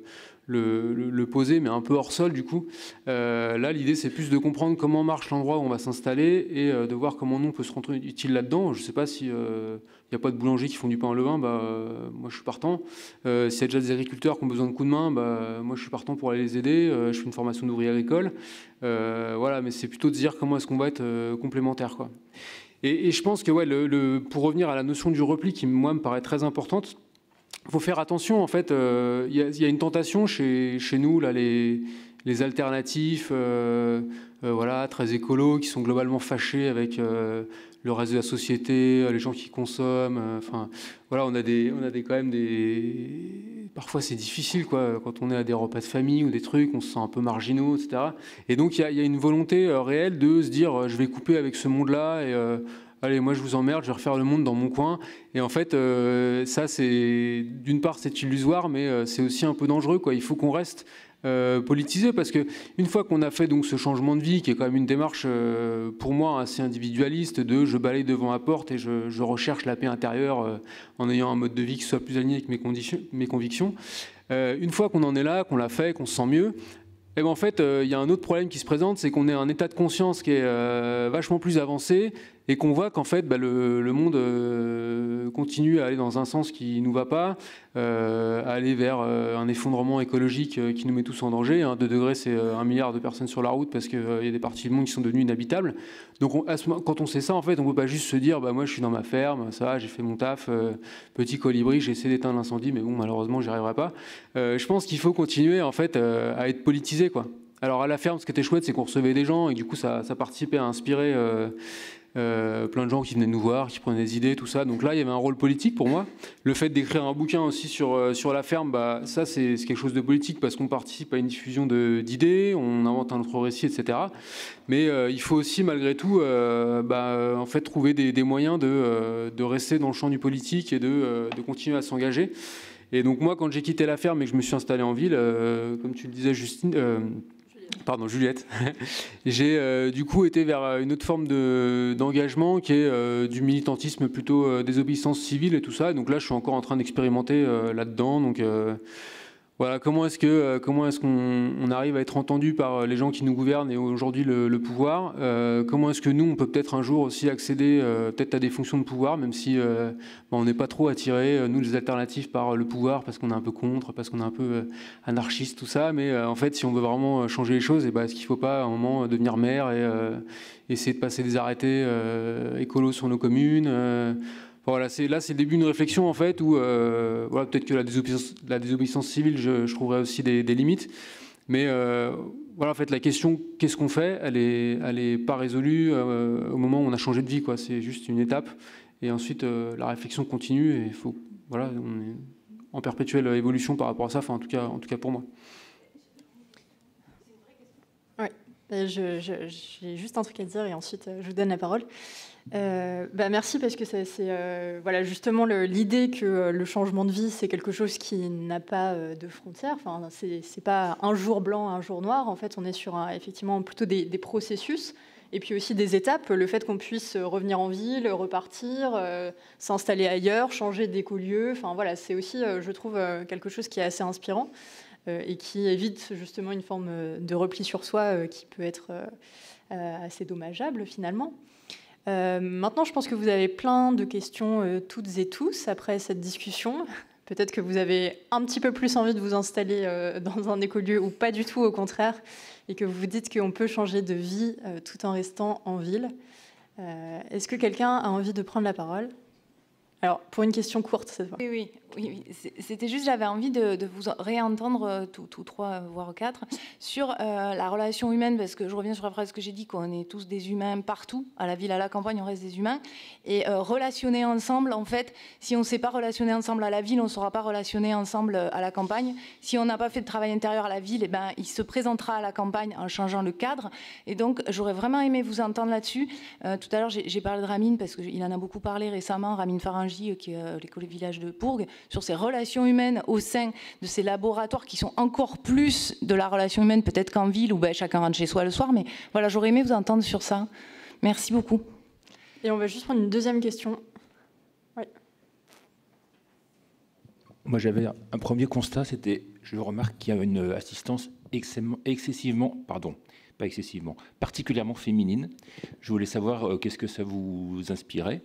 poser, mais un peu hors sol du coup. Là, l'idée, c'est plus de comprendre comment marche l'endroit où on va s'installer et de voir comment nous, on peut se rendre utile là-dedans. Je ne sais pas si... il n'y a pas de boulangers qui font du pain au levain, moi je suis partant. S'il y a déjà des agriculteurs qui ont besoin de coups de main, moi je suis partant pour aller les aider. Je fais une formation d'ouvrier agricole. Voilà, mais c'est plutôt de dire comment est-ce qu'on va être complémentaires, quoi. Et je pense que pour revenir à la notion du repli qui, moi, me paraît très importante, il faut faire attention. En fait, il y a une tentation chez nous, là, les alternatifs, voilà, très écolos, qui sont globalement fâchés avec le reste de la société, les gens qui consomment. Enfin, voilà, on a quand même des. Parfois, c'est difficile, quoi, quand on est à des repas de famille ou des trucs, on se sent un peu marginaux, etc. Et donc, il y a une volonté réelle de se dire, je vais couper avec ce monde-là et allez, moi, je vous emmerde, je vais refaire le monde dans mon coin. Et en fait, ça, c'est d'une part, c'est illusoire, mais c'est aussi un peu dangereux, quoi. Il faut qu'on reste politisé, parce que une fois qu'on a fait donc ce changement de vie, qui est quand même une démarche pour moi assez individualiste, de je balaye devant la porte et je recherche la paix intérieure en ayant un mode de vie qui soit plus aligné avec mes convictions. Une fois qu'on en est là, qu'on l'a fait, qu'on se sent mieux, et ben en fait, il y a un autre problème qui se présente, c'est qu'on est un état de conscience qui est vachement plus avancé et qu'on voit qu'en fait, le monde continue à aller dans un sens qui nous va pas, à aller vers un effondrement écologique qui nous met tous en danger. 2 degrés, c'est 1 milliard de personnes sur la route parce qu'il y a des parties du monde qui sont devenues inhabitables. Donc quand on sait ça, en fait, on ne peut pas juste se dire moi je suis dans ma ferme, ça, j'ai fait mon taf, petit colibri, j'ai essayé d'éteindre l'incendie, mais bon, malheureusement, j'y arriverai pas. Je pense qu'il faut continuer en fait à être politisé, quoi. Alors à la ferme, ce qui était chouette, c'est qu'on recevait des gens et du coup ça participait à inspirer plein de gens qui venaient nous voir, qui prenaient des idées, tout ça. Donc là, il y avait un rôle politique pour moi. Le fait d'écrire un bouquin aussi sur la ferme, ça c'est quelque chose de politique parce qu'on participe à une diffusion d'idées, on invente un autre récit, etc. Mais il faut aussi malgré tout en fait, trouver des moyens de rester dans le champ du politique et de continuer à s'engager. Et donc moi, quand j'ai quitté la ferme et que je me suis installé en ville, comme tu le disais, Juliette, j'ai du coup été vers une autre forme d'engagement qui est du militantisme plutôt désobéissance civile et tout ça. Donc là, je suis encore en train d'expérimenter là-dedans. Donc voilà, comment est-ce qu'on arrive à être entendu par les gens qui nous gouvernent et aujourd'hui le pouvoir. Comment est-ce que nous, on peut peut-être un jour aussi accéder peut-être à des fonctions de pouvoir, même si on n'est pas trop attirés, nous, les alternatives, par le pouvoir, parce qu'on est un peu contre, parce qu'on est un peu anarchiste, tout ça. Mais en fait, si on veut vraiment changer les choses, est-ce qu'il ne faut pas à un moment devenir maire et essayer de passer des arrêtés écolos sur nos communes Voilà, c'est le début d'une réflexion en fait où voilà, peut-être que la désobéissance civile, je trouverais aussi des limites, mais voilà, en fait, la question qu'est-ce qu'on fait, elle est pas résolue au moment où on a changé de vie, quoi. C'est juste une étape, et ensuite la réflexion continue et il faut, voilà, on est en perpétuelle évolution par rapport à ça, enfin en tout cas pour moi. Oui, j'ai juste un truc à dire et ensuite je vous donne la parole. Merci, parce que c'est voilà, justement l'idée que le changement de vie, c'est quelque chose qui n'a pas de frontières. Enfin, c'est pas un jour blanc, un jour noir. En fait, on est sur effectivement plutôt des processus et puis aussi des étapes. Le fait qu'on puisse revenir en ville, repartir, s'installer ailleurs, changer d'écolieu. Enfin voilà, c'est aussi, je trouve, quelque chose qui est assez inspirant et qui évite justement une forme de repli sur soi qui peut être assez dommageable finalement. Maintenant, je pense que vous avez plein de questions toutes et tous après cette discussion. Peut-être que vous avez un petit peu plus envie de vous installer dans un écolieu ou pas du tout, au contraire, et que vous vous dites qu'on peut changer de vie tout en restant en ville. Est-ce que quelqu'un a envie de prendre la parole ? Alors, pour une question courte cette fois. Oui. C'était juste, j'avais envie de vous réentendre tous trois, voire quatre, sur la relation humaine, parce que je reviens sur la phrase que j'ai dit, qu'on est tous des humains partout, à la ville, à la campagne, on reste des humains, et relationner ensemble, en fait, si on ne sait pas relationner ensemble à la ville, on ne saura pas relationner ensemble à la campagne. Si on n'a pas fait de travail intérieur à la ville, il se présentera à la campagne en changeant le cadre, et donc j'aurais vraiment aimé vous entendre là-dessus. Tout à l'heure, j'ai parlé de Ramin, parce qu'il en a beaucoup parlé récemment, Ramin Farang, l'énergie, qui est l'école village de Bourg, sur ces relations humaines au sein de ces laboratoires qui sont encore plus de la relation humaine peut-être qu'en ville où chacun rentre chez soi le soir. Mais voilà, j'aurais aimé vous entendre sur ça. Merci beaucoup. Et on va juste prendre une deuxième question. Oui. Moi, j'avais un premier constat, c'était, je remarque qu'il y a une assistance particulièrement féminine. Je voulais savoir qu'est-ce que ça vous inspirait.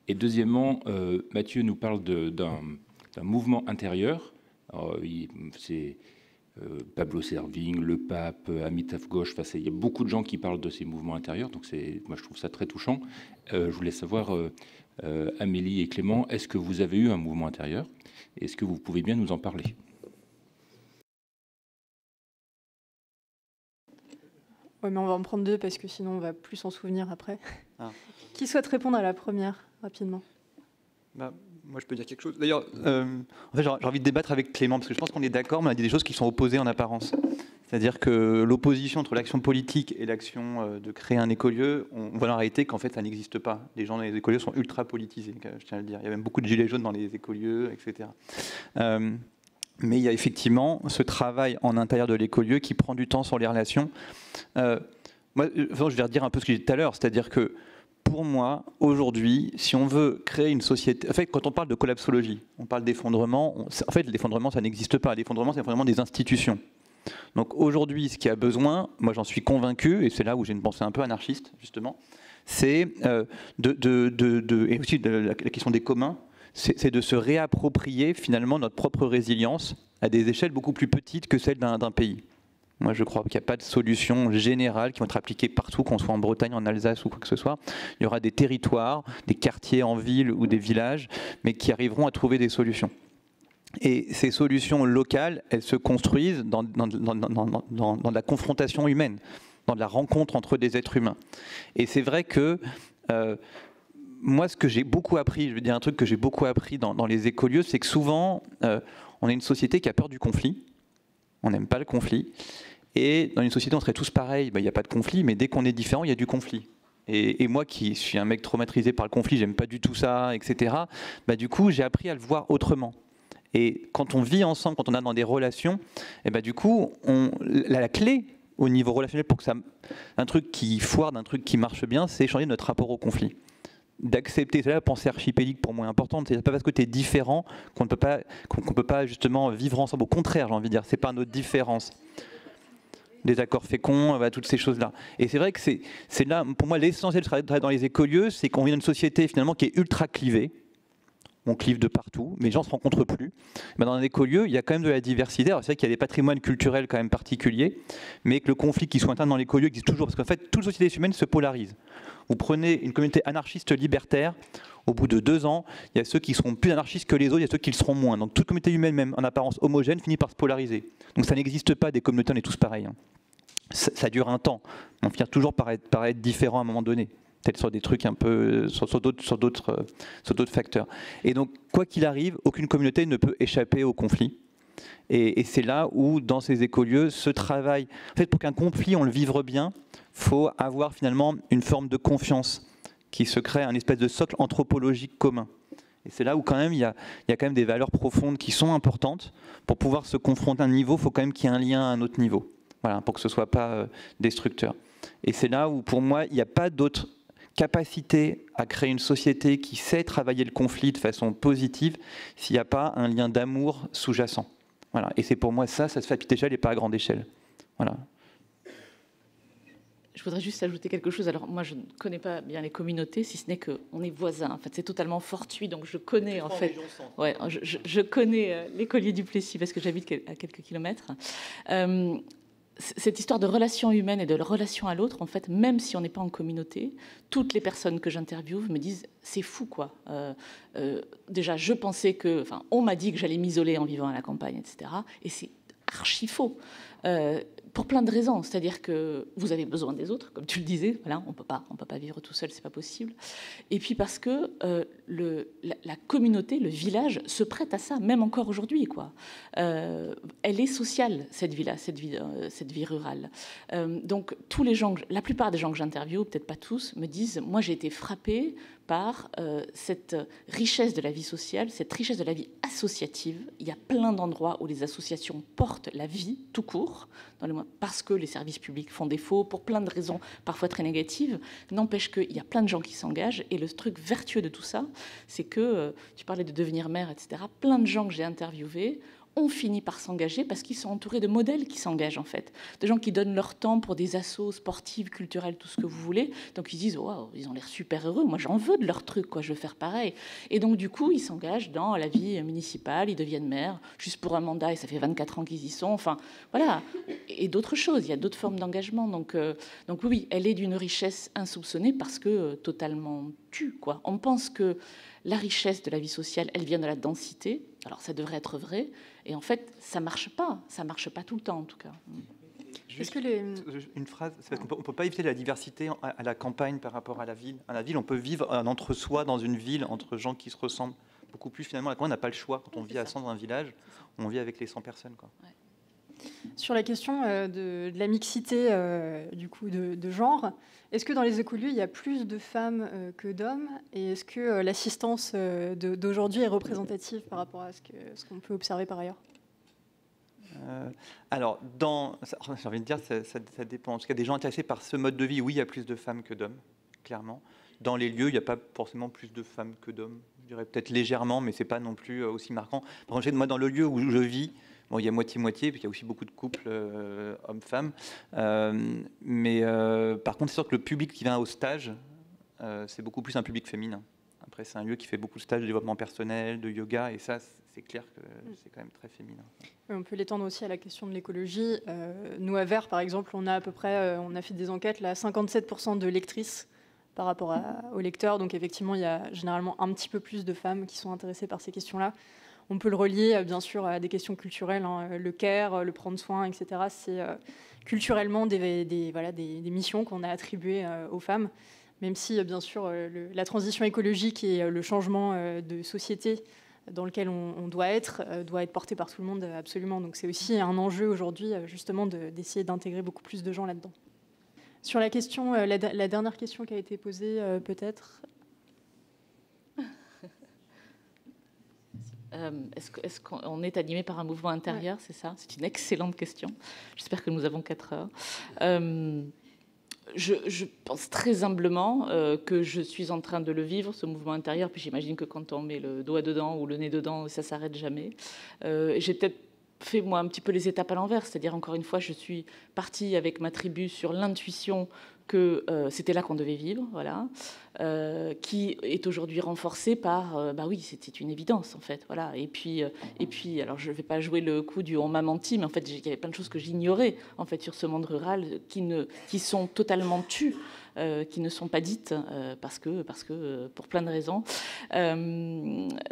Et deuxièmement, Mathieu nous parle d'un mouvement intérieur. C'est Pablo Servigne, le pape, Amitav Ghosh, il y a beaucoup de gens qui parlent de ces mouvements intérieurs, donc moi je trouve ça très touchant. Je voulais savoir, Amélie et Clément, est-ce que vous avez eu un mouvement intérieur? Est-ce que vous pouvez bien nous en parler? Oui, mais on va en prendre deux parce que sinon on va plus s'en souvenir après. Ah. Qui souhaite répondre à la première, rapidement? Moi, je peux dire quelque chose. D'ailleurs, en fait, j'ai envie de débattre avec Clément, parce que je pense qu'on est d'accord, mais on a dit des choses qui sont opposées en apparence. C'est-à-dire que l'opposition entre l'action politique et l'action de créer un écolieu, on voit en réalité qu'en fait, ça n'existe pas. Les gens dans les écolieux sont ultra politisés, je tiens à le dire. Il y a même beaucoup de gilets jaunes dans les écolieux, etc. Mais il y a effectivement ce travail en intérieur de l'écolieu qui prend du temps sur les relations. Moi, je vais redire un peu ce que j'ai dit tout à l'heure, c'est-à-dire que pour moi, aujourd'hui, si on veut créer une société... En fait, quand on parle de collapsologie, on parle d'effondrement. En fait, l'effondrement, ça n'existe pas. L'effondrement, c'est l'effondrement des institutions. Donc aujourd'hui, ce qui a besoin, moi j'en suis convaincu, et c'est là où j'ai une pensée un peu anarchiste, justement, c'est et aussi la question des communs, c'est de se réapproprier finalement notre propre résilience à des échelles beaucoup plus petites que celles d'un pays. Moi, je crois qu'il n'y a pas de solution générale qui vont être appliquée partout, qu'on soit en Bretagne, en Alsace ou quoi que ce soit. Il y aura des territoires, des quartiers en ville ou des villages, mais qui arriveront à trouver des solutions. Et ces solutions locales, elles se construisent dans la confrontation humaine, dans la rencontre entre des êtres humains. Et c'est vrai que moi, ce que j'ai beaucoup appris, je veux dire un truc que j'ai beaucoup appris dans les écolieux, c'est que souvent, on est une société qui a peur du conflit. On n'aime pas le conflit. Et dans une société, on serait tous pareils. Il n'y a pas de conflit, mais dès qu'on est différent, il y a du conflit. Et moi, qui suis un mec traumatisé par le conflit, j'aime pas du tout ça, etc. Du coup, j'ai appris à le voir autrement. Et quand on vit ensemble, quand on est dans des relations, du coup, la clé au niveau relationnel pour que un truc qui foire d'un truc qui marche bien, c'est changer notre rapport au conflit. D'accepter, c'est là la pensée archipélique pour moi importante, c'est pas parce que tu es différent qu'on ne peut pas justement vivre ensemble. Au contraire, j'ai envie de dire, c'est pas notre différence. Des accords féconds, toutes ces choses-là. Et c'est vrai que c'est là, pour moi, l'essentiel du travail dans les écolieux, c'est qu'on vit dans une société finalement qui est ultra clivée. On clive de partout, mais les gens ne se rencontrent plus. Mais dans un écolieu, il y a quand même de la diversité. Alors c'est vrai qu'il y a des patrimoines culturels quand même particuliers, mais que le conflit qui soit interne dans l'écolieu existe toujours, parce qu'en fait, toute société humaine se polarise. Vous prenez une communauté anarchiste libertaire, au bout de 2 ans, il y a ceux qui seront plus anarchistes que les autres, il y a ceux qui le seront moins. Donc toute communauté humaine, même en apparence homogène, finit par se polariser. Donc ça n'existe pas des communautés, on est tous pareils. Ça dure un temps. On finit toujours par être différent à un moment donné. Peut-être sur des trucs un peu, sur d'autres facteurs. Et donc, quoi qu'il arrive, aucune communauté ne peut échapper au conflit. Et c'est là où, dans ces écolieux, ce travail... En fait, pour qu'un conflit, on le vive bien, il faut avoir finalement une forme de confiance qui se crée, un espèce de socle anthropologique commun. Et c'est là où quand même, il y a quand même des valeurs profondes qui sont importantes. Pour pouvoir se confronter à un niveau, il faut quand même qu'il y ait un lien à un autre niveau. Voilà, pour que ce ne soit pas destructeur. Et c'est là où, pour moi, il n'y a pas d'autre capacité à créer une société qui sait travailler le conflit de façon positive s'il n'y a pas un lien d'amour sous-jacent. Voilà. Et c'est pour moi ça se fait à petite échelle et pas à grande échelle. Voilà. Je voudrais juste ajouter quelque chose. Alors moi, je ne connais pas bien les communautés, si ce n'est qu'on est voisins. En fait, c'est totalement fortuit, donc je connais en fait. Ouais, je connais l'écolier du Plessis parce que j'habite à quelques kilomètres. Cette histoire de relation humaine et de relation à l'autre, en fait, même si on n'est pas en communauté, toutes les personnes que j'interviewe me disent c'est fou quoi. Déjà, je pensais on m'a dit que j'allais m'isoler en vivant à la campagne, etc. Et c'est archi faux. Pour plein de raisons, c'est-à-dire que vous avez besoin des autres, comme tu le disais, voilà, on peut pas vivre tout seul, c'est pas possible. Et puis parce que la communauté, le village, se prête à ça, même encore aujourd'hui, quoi. Elle est sociale, cette vie-là, cette vie rurale. Donc tous les gens, la plupart des gens que j'interviewe, peut-être pas tous, me disent, moi j'ai été frappée par cette richesse de la vie sociale, cette richesse de la vie associative. Il y a plein d'endroits où les associations portent la vie tout court, parce que les services publics font défaut, pour plein de raisons parfois très négatives. N'empêche qu'il y a plein de gens qui s'engagent. Et le truc vertueux de tout ça, c'est que, tu parlais de devenir mère, etc., plein de gens que j'ai interviewés ont fini par s'engager parce qu'ils sont entourés de modèles qui s'engagent, en fait. De gens qui donnent leur temps pour des assos sportives, culturelles, tout ce que vous voulez. Donc ils disent, waouh, ils ont l'air super heureux. Moi, j'en veux de leur truc, quoi. Je veux faire pareil. Et donc, du coup, ils s'engagent dans la vie municipale. Ils deviennent maires juste pour un mandat et ça fait 24 ans qu'ils y sont. Enfin, voilà. Et d'autres choses. Il y a d'autres formes d'engagement. Donc oui, elle est d'une richesse insoupçonnée parce que totalement tue, quoi. On pense que la richesse de la vie sociale, elle vient de la densité. Alors, ça devrait être vrai. Et en fait, ça marche pas tout le temps, en tout cas. Juste une phrase, c'est parce qu'on ne peut pas éviter la diversité à la campagne par rapport à la ville. À la ville, on peut vivre un entre-soi dans une ville, entre gens qui se ressemblent beaucoup plus. Finalement, à la campagne, on n'a pas le choix. Quand on vit à 100 dans un village, on vit avec les 100 personnes, quoi. Ouais. Sur la question de la mixité du coup de genre, est-ce que dans les écolieux il y a plus de femmes que d'hommes, et est-ce que l'assistance d'aujourd'hui est représentative par rapport à ce qu'on peut observer par ailleurs? Alors, j'ai envie de dire, ça dépend. En tout cas, des gens intéressés par ce mode de vie, oui, il y a plus de femmes que d'hommes, clairement. Dans les lieux, il n'y a pas forcément plus de femmes que d'hommes. Je dirais peut-être légèrement, mais c'est pas non plus aussi marquant. Par exemple, moi, dans le lieu où je vis, bon, il y a moitié-moitié, puis il y a aussi beaucoup de couples hommes-femmes. Mais par contre, c'est sûr que le public qui vient au stage, c'est beaucoup plus un public féminin. Après, c'est un lieu qui fait beaucoup de stages de développement personnel, de yoga, et ça, c'est clair que c'est quand même très féminin. On peut l'étendre aussi à la question de l'écologie. Nous, à Vert, par exemple, on a à peu près, on a fait des enquêtes, là, 57% de lectrices par rapport aux lecteurs. Donc, effectivement, il y a généralement un petit peu plus de femmes qui sont intéressées par ces questions-là. On peut le relier, bien sûr, à des questions culturelles, hein, le care, le prendre soin, etc. C'est culturellement des missions qu'on a attribuées aux femmes, même si, bien sûr, la transition écologique et le changement de société dans lequel on doit être porté par tout le monde, absolument. Donc c'est aussi un enjeu aujourd'hui, justement, d'essayer d'intégrer beaucoup plus de gens là-dedans. Sur la question, la dernière question qui a été posée, peut-être. Est-ce qu'on est animé par un mouvement intérieur, c'est ça? C'est une excellente question. J'espère que nous avons 4 heures. Je pense très humblement que je suis en train de le vivre, ce mouvement intérieur. Puis j'imagine que quand on met le doigt dedans ou le nez dedans, ça ne s'arrête jamais. J'ai peut-être fait, moi, un petit peu les étapes à l'envers. C'est-à-dire, encore une fois, je suis partie avec ma tribu sur l'intuition que c'était là qu'on devait vivre, voilà, qui est aujourd'hui renforcée par, bah oui, c'était une évidence, en fait, voilà. Et puis, alors je ne vais pas jouer le coup du on m'a menti, mais en fait, il y avait plein de choses que j'ignorais, en fait, sur ce monde rural, qui sont totalement tues, qui ne sont pas dites, parce que pour plein de raisons.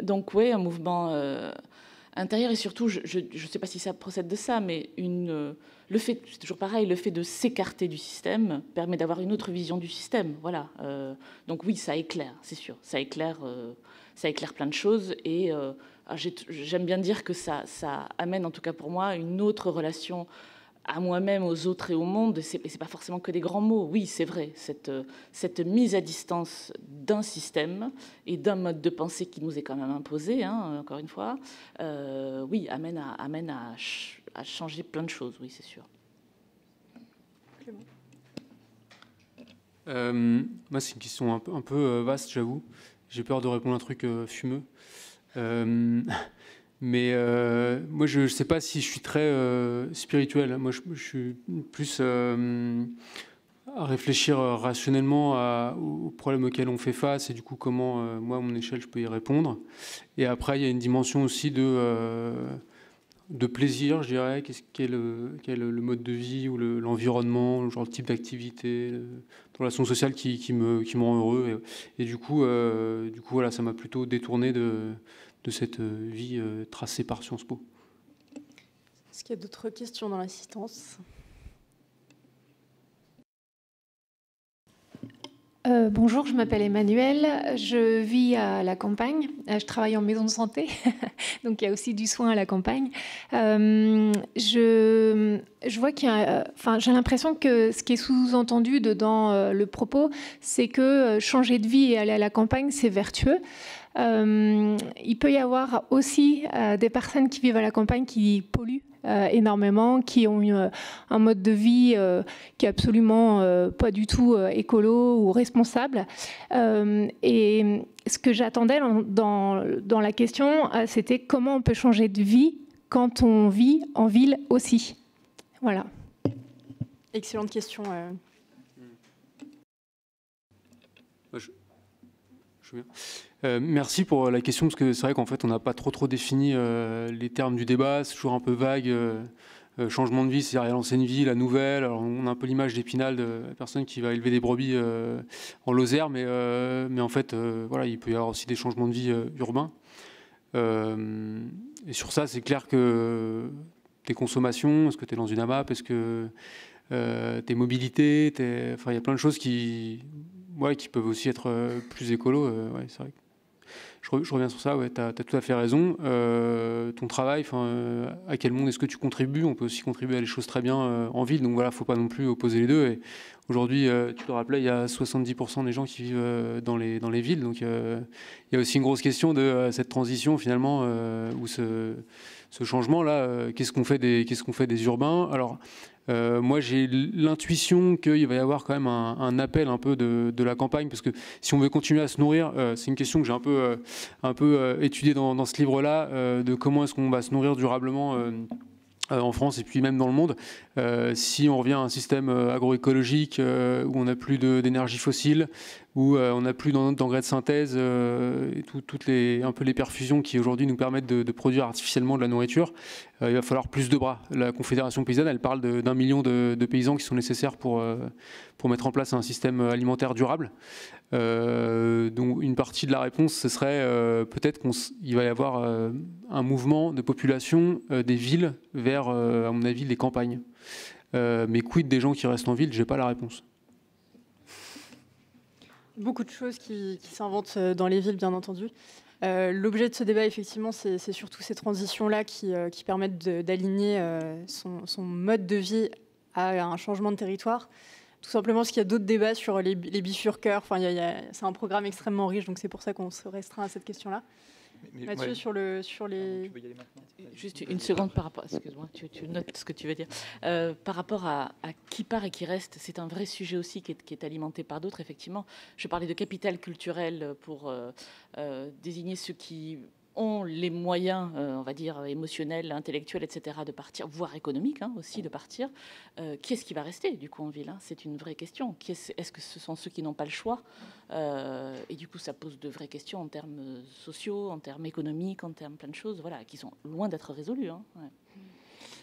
Donc, oui, un mouvement intérieur, et surtout, je ne sais pas si ça procède de ça, mais le fait, c'est toujours pareil, le fait de s'écarter du système permet d'avoir une autre vision du système. Voilà. Donc oui, ça éclaire, c'est sûr. Ça éclaire plein de choses. Et j'aime bien dire que ça amène, en tout cas pour moi, une autre relation à moi-même, aux autres et au monde. Et c'est pas forcément que des grands mots. Oui, c'est vrai. Cette mise à distance d'un système et d'un mode de pensée qui nous est quand même imposé, hein, encore une fois, oui, amène à changer plein de choses, oui, c'est sûr. Moi, c'est une question un peu vaste, j'avoue. J'ai peur de répondre à un truc fumeux. Mais moi, je ne sais pas si je suis très spirituel. Moi, je suis plus à réfléchir rationnellement aux problèmes auxquels on fait face et du coup, comment, moi, à mon échelle, je peux y répondre. Et après, il y a une dimension aussi de plaisir, je dirais. Quel est le mode de vie ou l'environnement, le genre de type d'activité, de relation sociale qui me rend heureux. Et du coup, voilà, ça m'a plutôt détourné de cette vie tracée par Sciences Po. Est-ce qu'il y a d'autres questions dans l'assistance ? Bonjour, je m'appelle Emmanuelle, je vis à la campagne, je travaille en maison de santé, donc il y a aussi du soin à la campagne. Je vois qu'il y a, j'ai l'impression que ce qui est sous-entendu dans le propos, c'est que changer de vie et aller à la campagne, c'est vertueux. Il peut y avoir aussi des personnes qui vivent à la campagne qui polluent énormément, qui ont un mode de vie qui est absolument pas du tout écolo ou responsable. Et ce que j'attendais dans la question, c'était comment on peut changer de vie quand on vit en ville aussi. Voilà. Excellente question. Merci pour la question, parce que c'est vrai qu'en fait, on n'a pas trop défini les termes du débat. C'est toujours un peu vague. Changement de vie, c'est-à-dire lancer une vie, la nouvelle. Alors, on a un peu l'image d'Épinal, de la personne qui va élever des brebis en Lozère, mais en fait, voilà, il peut y avoir aussi des changements de vie urbains. Et sur ça, c'est clair que tes consommations, est-ce que tu es dans une AMAP, est-ce que tes mobilités, il y a plein de choses qui peuvent aussi être plus écolo. Ouais, c'est vrai. Je reviens sur ça, ouais, tu as tout à fait raison. Ton travail, à quel monde est-ce que tu contribues ? On peut aussi contribuer à des choses très bien en ville, donc voilà, il ne faut pas non plus opposer les deux. Et aujourd'hui, tu le rappelais, il y a 70% des gens qui vivent dans les villes, donc il y a aussi une grosse question de cette transition finalement, ou ce changement-là. Qu'est-ce qu'on fait des urbains ? Alors, moi, j'ai l'intuition qu'il va y avoir quand même un appel un peu de la campagne, parce que si on veut continuer à se nourrir, c'est une question que j'ai un peu étudiée dans ce livre-là, de comment est-ce qu'on va se nourrir durablement en France et puis même dans le monde. Si on revient à un système agroécologique où on n'a plus d'énergie fossile, où on n'a plus d'engrais de synthèse et toutes un peu les perfusions qui aujourd'hui nous permettent de produire artificiellement de la nourriture, il va falloir plus de bras. La Confédération paysanne, elle parle d'1 million de paysans qui sont nécessaires pour mettre en place un système alimentaire durable. Donc une partie de la réponse, ce serait peut-être qu'il va y avoir un mouvement de population des villes vers, à mon avis, les campagnes. Mais quid des gens qui restent en ville ? J'ai pas la réponse. Beaucoup de choses qui s'inventent dans les villes, bien entendu. L'objet de ce débat, effectivement, c'est surtout ces transitions-là qui permettent d'aligner son mode de vie à un changement de territoire. Tout simplement parce qu'il y a d'autres débats sur les bifurqueurs. C'est un programme extrêmement riche, donc c'est pour ça qu'on se restreint à cette question-là. Mathieu, ouais. sur les... Tu peux y aller maintenant. Juste une seconde par rapport... Excuse-moi, tu notes ce que tu veux dire. Par rapport à qui part et qui reste, c'est un vrai sujet aussi qui est alimenté par d'autres, effectivement. Je parlais de capital culturel pour désigner ceux qui ont les moyens, on va dire, émotionnels, intellectuels, etc., de partir, voire économiques aussi, de partir. Qui est-ce qui va rester, du coup, en ville ? C'est une vraie question. Est-ce que ce sont ceux qui n'ont pas le choix ? Et du coup, ça pose de vraies questions en termes sociaux, en termes économiques, en termes plein de choses, voilà, qui sont loin d'être résolues. Ouais.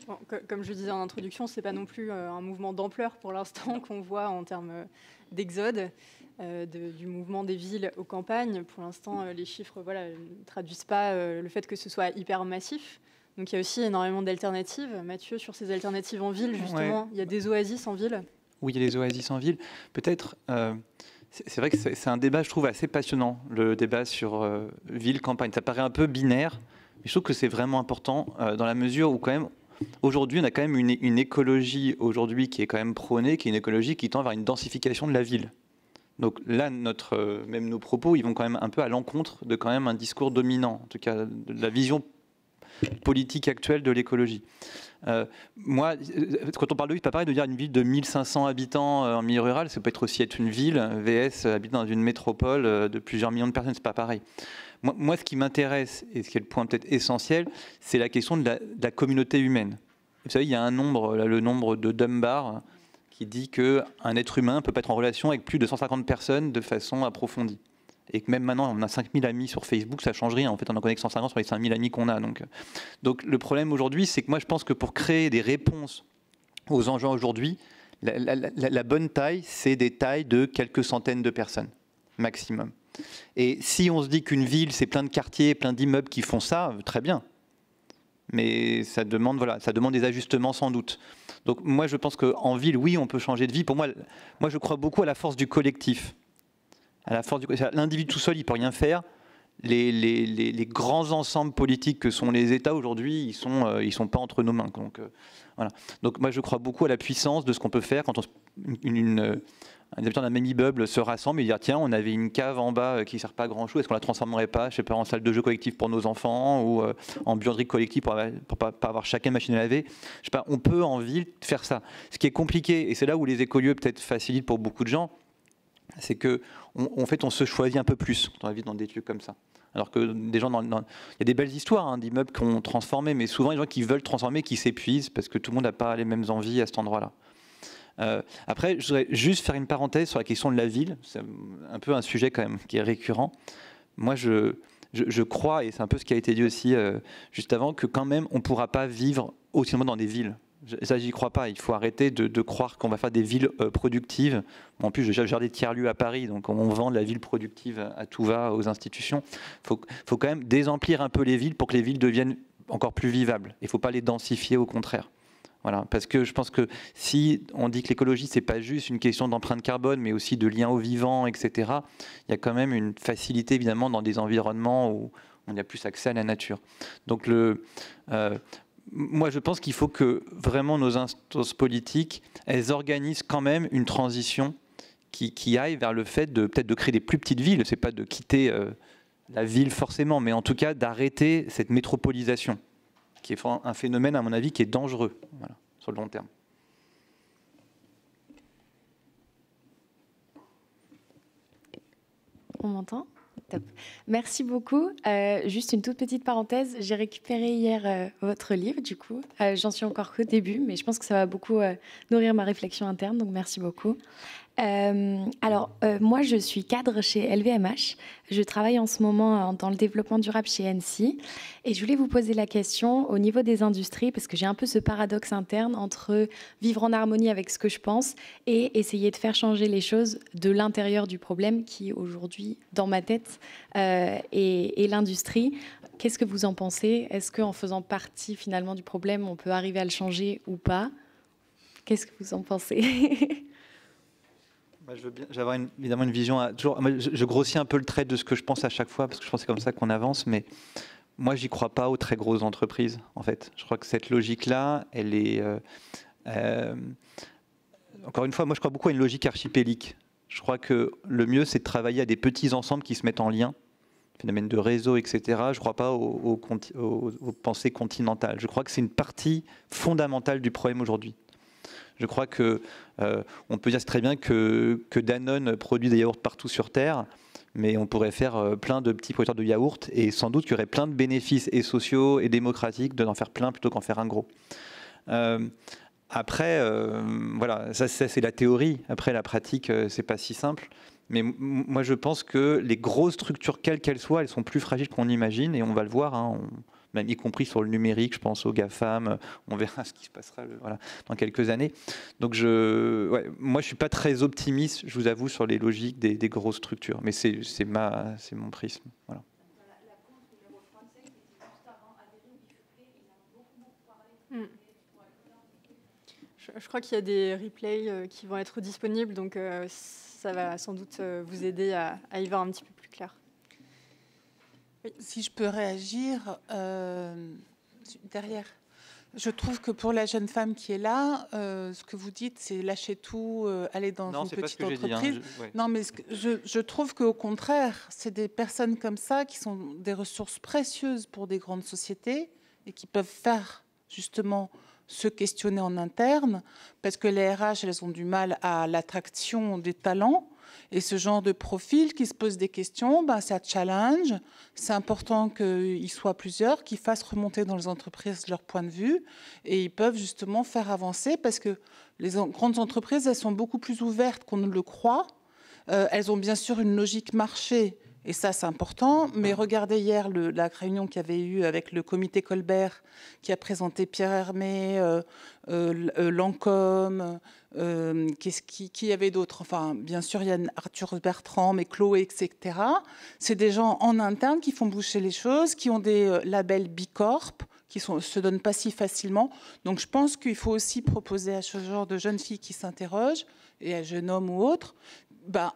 Bon, comme je disais en introduction, c'est pas non plus un mouvement d'ampleur pour l'instant qu'on voit en termes d'exode. Du mouvement des villes aux campagnes. Pour l'instant, les chiffres ne traduisent pas le fait que ce soit hyper massif. Donc il y a aussi énormément d'alternatives. Mathieu, sur ces alternatives en ville, justement, ouais. Il y a des oasis en ville. Oui, il y a des oasis en ville. Peut-être, c'est vrai que c'est un débat, je trouve, assez passionnant, le débat sur ville-campagne. Ça paraît un peu binaire, mais je trouve que c'est vraiment important dans la mesure où, quand même, aujourd'hui, on a quand même une écologie aujourd'hui qui est quand même prônée, qui est une écologie qui tend vers une densification de la ville. Donc là, même nos propos, ils vont quand même un peu à l'encontre de quand même un discours dominant, en tout cas de la vision politique actuelle de l'écologie. Moi, quand on parle de ville, c'est pas pareil de dire une ville de 1500 habitants en milieu rural, ça peut être aussi être une ville, VS, habiter dans une métropole de plusieurs millions de personnes, c'est pas pareil. Moi, ce qui m'intéresse, et ce qui est le point peut-être essentiel, c'est la question de la communauté humaine. Vous savez, il y a un nombre, là, le nombre de Dunbar, qui dit qu'un être humain peut pas être en relation avec plus de 150 personnes de façon approfondie. Et que même maintenant, on a 5000 amis sur Facebook, ça ne change rien. En fait, on en connaît que 150 sur les 5000 amis qu'on a. Donc le problème aujourd'hui, c'est que moi, je pense que pour créer des réponses aux enjeux aujourd'hui, la bonne taille, c'est des tailles de quelques centaines de personnes, maximum. Et si on se dit qu'une ville, c'est plein de quartiers, plein d'immeubles qui font ça, très bien. mais ça demande des ajustements sans doute. Donc moi, je pense qu'en ville, oui, on peut changer de vie. Pour moi, je crois beaucoup à la force du collectif. L'individu tout seul, il ne peut rien faire. Les grands ensembles politiques que sont les États aujourd'hui, ils sont pas entre nos mains. Donc, voilà. Donc moi, je crois beaucoup à la puissance de ce qu'on peut faire quand un habitant d'un même immeuble se rassemble et dire tiens, on avait une cave en bas qui ne sert pas à grand chose, est-ce qu'on la transformerait pas, je sais pas, en salle de jeu collective pour nos enfants ou en buanderie collective pour pas avoir chacun machine à laver. Je sais pas, on peut en ville faire ça. Ce qui est compliqué, et c'est là où les écolieux peut-être facilitent pour beaucoup de gens, c'est que en fait, on se choisit un peu plus quand on habite dans des lieux comme ça. Alors que des gens, il y a des belles histoires d'immeubles qui ont transformé, mais souvent, il y a des gens qui veulent transformer, qui s'épuisent parce que tout le monde n'a pas les mêmes envies à cet endroit-là. Après, je voudrais juste faire une parenthèse sur la question de la ville. C'est un peu un sujet quand même qui est récurrent. Moi, je crois, et c'est un peu ce qui a été dit aussi juste avant, que quand même, on ne pourra pas vivre aussi longtemps dans des villes. Ça, j'y crois pas. Il faut arrêter de croire qu'on va faire des villes productives. En plus, je gère des tiers-lieux à Paris, donc on vend de la ville productive à tout va aux institutions. Il faut quand même désemplir un peu les villes pour que les villes deviennent encore plus vivables. Il ne faut pas les densifier, au contraire. Voilà, parce que je pense que si on dit que l'écologie, c'est pas juste une question d'empreinte carbone, mais aussi de lien au vivant, etc., il y a quand même une facilité, évidemment, dans des environnements où on a plus accès à la nature. Donc, moi, je pense qu'il faut que vraiment nos instances politiques, elles organisent quand même une transition qui aille vers le fait peut-être de créer des plus petites villes. C'est pas de quitter la ville forcément, mais en tout cas d'arrêter cette métropolisation, qui est un phénomène, à mon avis, qui est dangereux, voilà, sur le long terme. On m'entend ? Top. Merci beaucoup. Juste une toute petite parenthèse. J'ai récupéré hier votre livre, du coup. J'en suis encore qu'au début, mais je pense que ça va beaucoup nourrir ma réflexion interne, donc merci beaucoup. Moi, je suis cadre chez LVMH. Je travaille en ce moment dans le développement durable chez NC. Et je voulais vous poser la question au niveau des industries, parce que j'ai un peu ce paradoxe interne entre vivre en harmonie avec ce que je pense et essayer de faire changer les choses de l'intérieur du problème qui, aujourd'hui, dans ma tête, est l'industrie. Qu'est-ce que vous en pensez ? Est-ce qu'en faisant partie, finalement, du problème, on peut arriver à le changer ou pas ? Qu'est-ce que vous en pensez ? Je veux bien, j'avais évidemment une vision. Je grossis un peu le trait de ce que je pense à chaque fois, parce que je pense que c'est comme ça qu'on avance, mais moi, j'y crois pas aux très grosses entreprises, en fait. Je crois que cette logique-là, elle est... encore une fois, moi, je crois beaucoup à une logique archipélique. Je crois que le mieux, c'est de travailler à des petits ensembles qui se mettent en lien, phénomène de réseau, etc. Je ne crois pas aux pensées continentales. Je crois que c'est une partie fondamentale du problème aujourd'hui. Je crois que on peut dire très bien que Danone produit des yaourts partout sur Terre, mais on pourrait faire plein de petits producteurs de yaourts et sans doute qu'il y aurait plein de bénéfices et sociaux et démocratiques d'en faire plein plutôt qu'en faire un gros. Après, voilà, ça c'est la théorie. Après, la pratique, c'est pas si simple. Mais moi, je pense que les grosses structures, quelles qu'elles soient, elles sont plus fragiles qu'on imagine, et on va le voir, hein, même y compris sur le numérique, je pense aux GAFAM, on verra ce qui se passera dans quelques années. Donc moi, je ne suis pas très optimiste, je vous avoue, sur les logiques des grosses structures, mais c'est mon prisme. Voilà. Je crois qu'il y a des replays qui vont être disponibles, donc ça va sans doute vous aider à y voir un petit peu plus clair. Oui. Si je peux réagir derrière. Je trouve que pour la jeune femme qui est là, ce que vous dites, c'est lâcher tout, aller dans une petite entreprise. Dit, hein. Non, mais je trouve qu'au contraire, c'est des personnes comme ça qui sont des ressources précieuses pour des grandes sociétés et qui peuvent faire justement se questionner en interne, parce que les RH, elles ont du mal à l'attraction des talents. Et ce genre de profil qui se pose des questions, ça challenge. C'est important qu'ils soient plusieurs, qu'ils fassent remonter dans les entreprises leur point de vue. Et ils peuvent justement faire avancer, parce que les grandes entreprises, elles sont beaucoup plus ouvertes qu'on ne le croit. Elles ont bien sûr une logique marché, et ça, c'est important. Mais regardez hier la réunion qu'il y avait eu avec le comité Colbert, qui a présenté Pierre Hermé, Lancôme, qui y avait d'autres. Enfin, bien sûr, il y a Arthur Bertrand, mais Chloé, etc. C'est des gens en interne qui font bouger les choses, qui ont des labels Bicorp, qui ne se donnent pas si facilement. Donc je pense qu'il faut aussi proposer à ce genre de jeunes filles qui s'interrogent, et à jeunes hommes ou autres,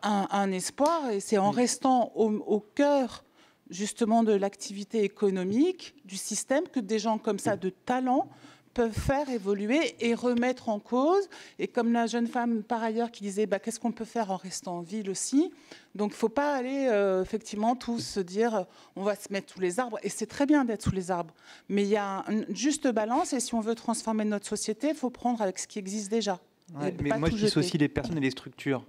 un espoir, et c'est en restant au cœur justement de l'activité économique, du système, que des gens comme ça de talent peuvent faire évoluer et remettre en cause. Et comme la jeune femme par ailleurs qui disait qu'est-ce qu'on peut faire en restant en ville aussi. Donc il ne faut pas aller effectivement tous se dire on va se mettre sous les arbres, et c'est très bien d'être sous les arbres, mais il y a une juste balance, et si on veut transformer notre société, il faut prendre avec ce qui existe déjà. Ouais, mais moi je dissocie les personnes et les structures.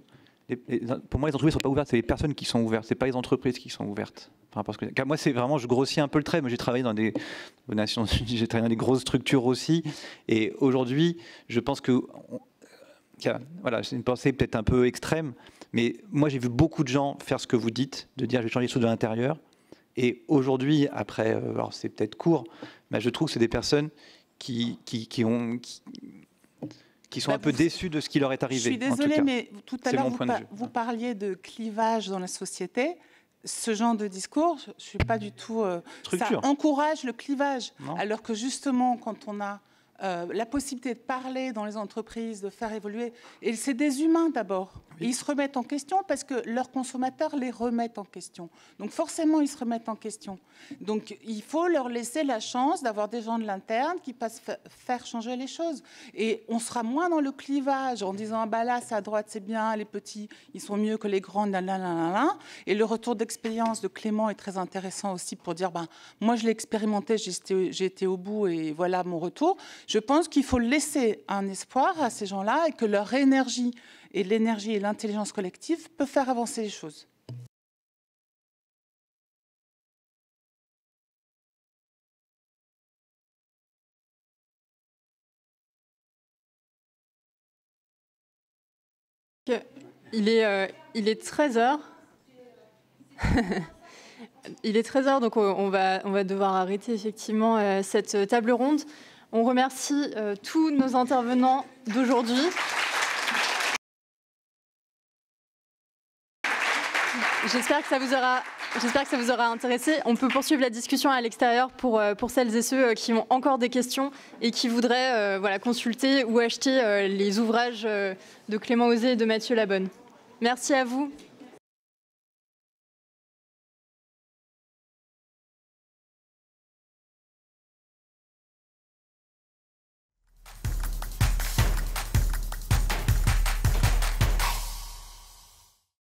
Pour moi, les entreprises ne sont pas ouvertes, c'est les personnes qui sont ouvertes, ce n'est pas les entreprises qui sont ouvertes. Enfin, parce que, car moi, c'est vraiment, je grossis un peu le trait, mais j'ai travaillé dans des Nations Unies, j'ai travaillé dans des grosses structures aussi, et aujourd'hui, je pense que, voilà, c'est une pensée peut-être un peu extrême, mais moi, j'ai vu beaucoup de gens faire ce que vous dites, de dire je vais changer les choses de l'intérieur, et aujourd'hui, après, alors c'est peut-être court, mais je trouve que c'est des personnes qui sont un peu déçus de ce qui leur est arrivé. Je suis désolée, mais tout à l'heure, vous parliez de clivage dans la société. Ce genre de discours, je ne suis pas du tout... ça encourage le clivage. Non. Alors que justement, quand on a la possibilité de parler dans les entreprises, de faire évoluer, et c'est des humains d'abord. Oui. Ils se remettent en question parce que leurs consommateurs les remettent en question. Donc forcément, ils se remettent en question. Donc il faut leur laisser la chance d'avoir des gens de l'interne qui passent faire changer les choses. Et on sera moins dans le clivage en disant là, c'est à droite, c'est bien, les petits, ils sont mieux que les grands, Et le retour d'expérience de Clément est très intéressant aussi pour dire moi je l'ai expérimenté, j'ai été au bout et voilà mon retour. Je pense qu'il faut laisser un espoir à ces gens-là, et que leur énergie et l'énergie et l'intelligence collective peuvent faire avancer les choses. Il est 13h. Il est 13h, donc on va devoir arrêter effectivement cette table ronde. On remercie tous nos intervenants d'aujourd'hui. J'espère que ça vous aura intéressé. On peut poursuivre la discussion à l'extérieur pour celles et ceux qui ont encore des questions et qui voudraient consulter ou acheter les ouvrages de Clément Houzé et de Mathieu Labonne. Merci à vous.